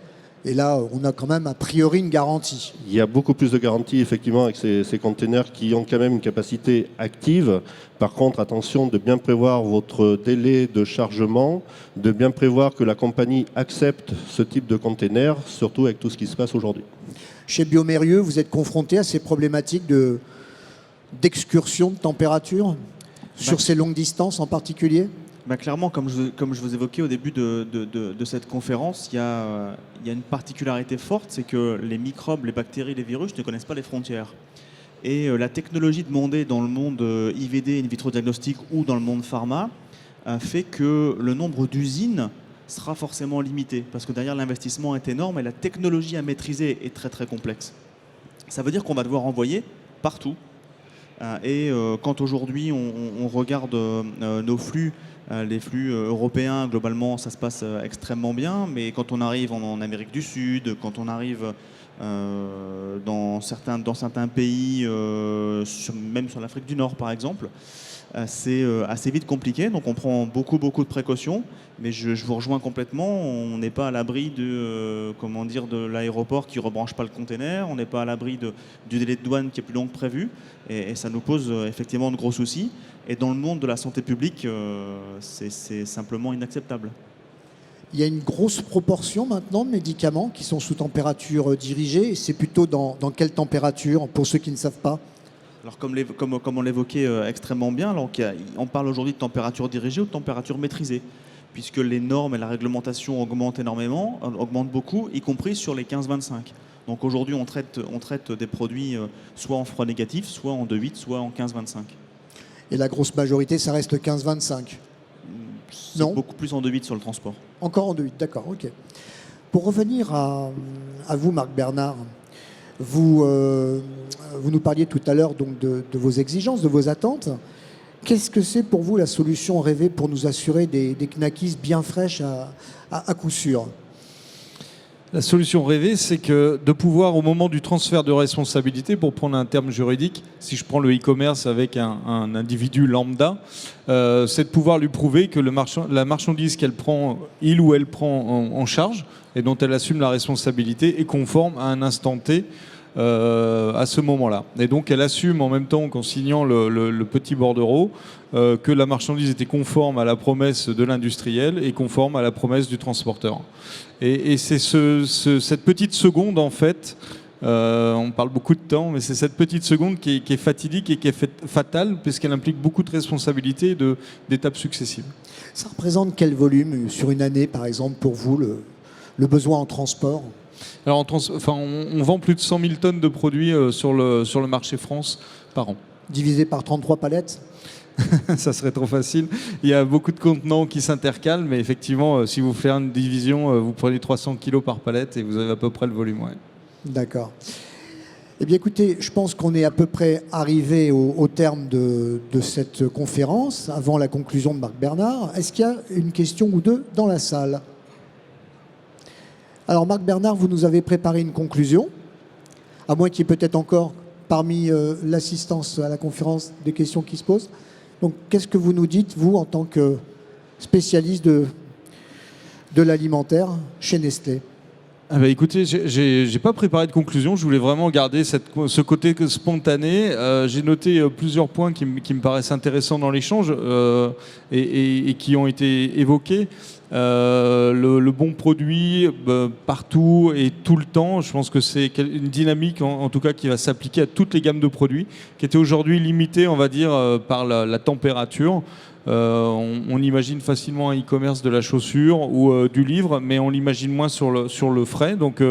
Speaker 1: Et là, on a quand même a priori une garantie.
Speaker 3: Il y a beaucoup plus de garanties, effectivement, avec ces containers qui ont quand même une capacité active. Par contre, attention de bien prévoir votre délai de chargement, de bien prévoir que la compagnie accepte ce type de container, surtout avec tout ce qui se passe aujourd'hui.
Speaker 1: Chez Biomérieux, vous êtes confronté à ces problématiques d'excursion de température sur ces longues distances en particulier?
Speaker 2: Clairement, comme je vous évoquais au début de cette conférence, il y a une particularité forte, c'est que les microbes, les bactéries, les virus ne connaissent pas les frontières. Et la technologie demandée dans le monde IVD, in vitro diagnostic ou dans le monde pharma fait que le nombre d'usines sera forcément limité, parce que derrière l'investissement est énorme et la technologie à maîtriser est très très complexe. Ça veut dire qu'on va devoir envoyer partout. Et quand aujourd'hui on regarde nos flux, les flux européens, globalement, ça se passe extrêmement bien. Mais quand on arrive en Amérique du Sud, quand on arrive dans certains pays, même sur l'Afrique du Nord, par exemple, c'est assez vite compliqué. Donc on prend beaucoup de précautions. Mais je vous rejoins complètement. On n'est pas à l'abri de l'aéroport qui ne rebranche pas le container. On n'est pas à l'abri du délai de douane qui est plus long que prévu. Et ça nous pose effectivement de gros soucis. Et dans le monde de la santé publique, c'est simplement inacceptable.
Speaker 1: Il y a une grosse proportion maintenant de médicaments qui sont sous température dirigée. C'est plutôt dans quelle température, pour ceux qui ne savent pas?
Speaker 2: Alors comme on l'évoquait extrêmement bien, alors on parle aujourd'hui de température dirigée ou de température maîtrisée, puisque les normes et la réglementation augmentent beaucoup, y compris sur les 15-25. Donc aujourd'hui, on traite des produits soit en froid négatif, soit en 2,8, soit en 15-25.
Speaker 1: Et la grosse majorité, ça reste 15-25.
Speaker 2: Non, beaucoup plus en 2,8 sur le transport.
Speaker 1: Encore en 2,8, d'accord, ok. Pour revenir à vous, Marc Bernard, vous nous parliez tout à l'heure donc de vos exigences, de vos attentes. Qu'est-ce que c'est pour vous la solution rêvée pour nous assurer des knackis bien fraîches à coup sûr?
Speaker 9: La solution rêvée, c'est que de pouvoir, au moment du transfert de responsabilité, pour prendre un terme juridique, si je prends le e-commerce avec un individu lambda, c'est de pouvoir lui prouver que la marchandise il ou elle prend en charge et dont elle assume la responsabilité est conforme à un instant T à ce moment-là. Et donc elle assume en même temps qu'en signant le petit bordereau que la marchandise était conforme à la promesse de l'industriel et conforme à la promesse du transporteur. Et c'est cette petite seconde, en fait, on parle beaucoup de temps, mais c'est cette petite seconde qui est fatidique et qui est fatale, puisqu'elle implique beaucoup de responsabilités et d'étapes successives.
Speaker 1: Ça représente quel volume sur une année, par exemple, pour vous, le besoin en transport?
Speaker 9: Alors, on vend plus de 100 000 tonnes de produits sur le marché France par an.
Speaker 1: Divisé par 33 palettes?
Speaker 9: Ça serait trop facile. Il y a beaucoup de contenants qui s'intercalent, mais effectivement, si vous faites une division, vous prenez 300 kg par palette et vous avez à peu près le volume. Ouais.
Speaker 1: D'accord. Eh bien écoutez, je pense qu'on est à peu près arrivé au terme de cette conférence, avant la conclusion de Marc Bernard. Est-ce qu'il y a une question ou deux dans la salle? Alors Marc Bernard, vous nous avez préparé une conclusion, à moins qu'il y ait peut-être encore parmi l'assistance à la conférence des questions qui se posent. Donc qu'est-ce que vous nous dites, vous, en tant que spécialiste de l'alimentaire chez Nestlé?
Speaker 9: Ah bah écoutez, j'ai pas préparé de conclusion, je voulais vraiment garder ce côté spontané. J'ai noté plusieurs points qui me paraissent intéressants dans l'échange et qui ont été évoqués. Le bon produit partout et tout le temps, je pense que c'est une dynamique en tout cas qui va s'appliquer à toutes les gammes de produits, qui étaient aujourd'hui limitées, on va dire, par la température. On imagine facilement un e-commerce de la chaussure ou du livre, mais on l'imagine moins sur le frais. Donc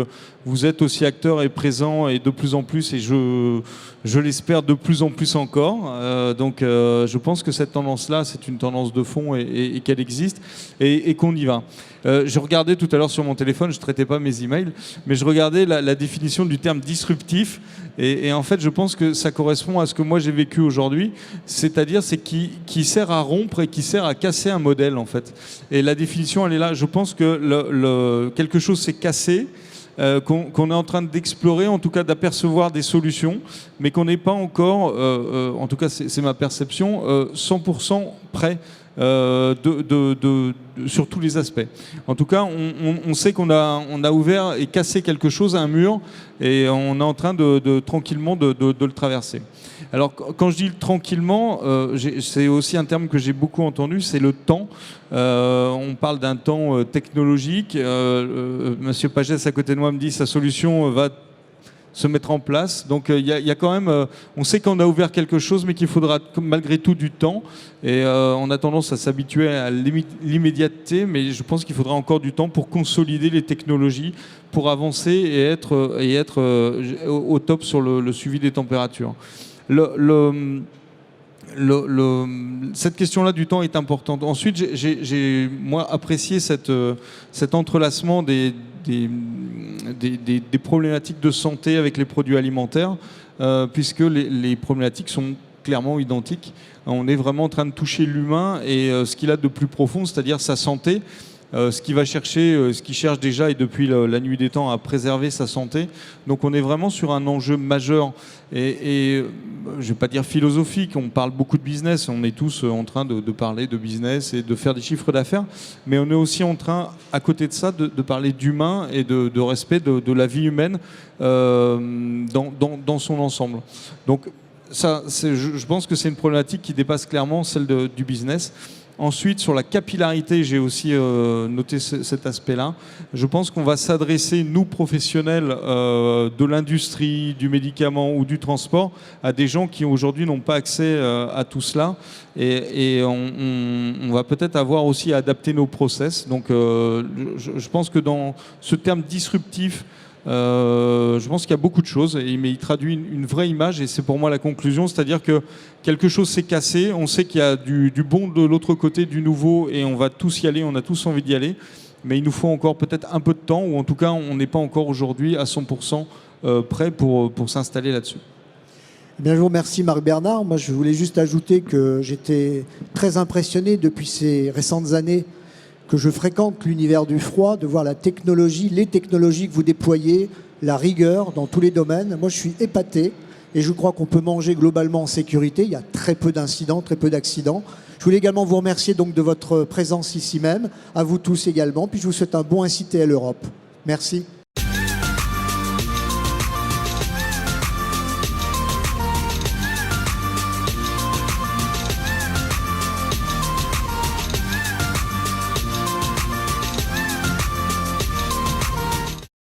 Speaker 9: vous êtes aussi acteur et présent et de plus en plus, et je l'espère de plus en plus encore. Donc je pense que cette tendance-là, c'est une tendance de fond et qu'elle existe et qu'on y va. Je regardais tout à l'heure sur mon téléphone, je ne traitais pas mes emails, mais je regardais la définition du terme disruptif. Et en fait, je pense que ça correspond à ce que moi j'ai vécu aujourd'hui, c'est-à-dire c'est qui sert à rompre et qui sert à casser un modèle en fait. Et la définition, elle est là. Je pense que quelque chose s'est cassé, qu'on est en train d'explorer, en tout cas d'apercevoir des solutions, mais qu'on n'est pas encore, en tout cas c'est ma perception, 100% prêt. Sur tous les aspects. En tout cas, on sait qu'on a ouvert et cassé quelque chose, un mur, et on est en train tranquillement de le traverser. Alors, quand je dis tranquillement, c'est aussi un terme que j'ai beaucoup entendu, c'est le temps. On parle d'un temps technologique. Monsieur Pagès, à côté de moi, me dit sa solution va se mettre en place. Donc il y a quand même, on sait qu'on a ouvert quelque chose, mais qu'il faudra malgré tout du temps. Et on a tendance à s'habituer à l'immédiateté, mais je pense qu'il faudra encore du temps pour consolider les technologies, pour avancer et être au top sur le suivi des températures. Cette question-là du temps est importante. Ensuite, j'ai moi apprécié cet entrelacement des problématiques de santé avec les produits alimentaires, puisque les problématiques sont clairement identiques. On est vraiment en train de toucher l'humain et ce qu'il a de plus profond, c'est-à-dire sa santé. Ce qu'il va chercher, ce qu'il cherche déjà et depuis la nuit des temps à préserver sa santé. Donc on est vraiment sur un enjeu majeur et je ne vais pas dire philosophique, on parle beaucoup de business, on est tous en train de parler de business et de faire des chiffres d'affaires, mais on est aussi en train, à côté de ça, de parler d'humain et de respect de la vie humaine dans son ensemble. Donc ça, je pense que c'est une problématique qui dépasse clairement celle du business. Ensuite, sur la capillarité, j'ai aussi noté cet aspect-là. Je pense qu'on va s'adresser, nous, professionnels de l'industrie, du médicament ou du transport, à des gens qui aujourd'hui n'ont pas accès à tout cela. Et on va peut-être avoir aussi à adapter nos process. Donc, je pense que dans ce terme disruptif, je pense qu'il y a beaucoup de choses, mais il traduit une vraie image et c'est pour moi la conclusion, c'est-à-dire que quelque chose s'est cassé, on sait qu'il y a du bon de l'autre côté, du nouveau, et on va tous y aller, on a tous envie d'y aller, mais il nous faut encore peut-être un peu de temps, ou en tout cas on n'est pas encore aujourd'hui à 100% prêt pour s'installer là-dessus.
Speaker 1: Bien, je vous remercie Marc Bernard. Moi je voulais juste ajouter que j'étais très impressionné depuis ces récentes années que je fréquente l'univers du froid, de voir la technologie, les technologies que vous déployez, la rigueur dans tous les domaines. Moi, je suis épaté et je crois qu'on peut manger globalement en sécurité. Il y a très peu d'incidents, très peu d'accidents. Je voulais également vous remercier donc de votre présence ici même, à vous tous également. Puis je vous souhaite un bon ICTL Europe. Merci.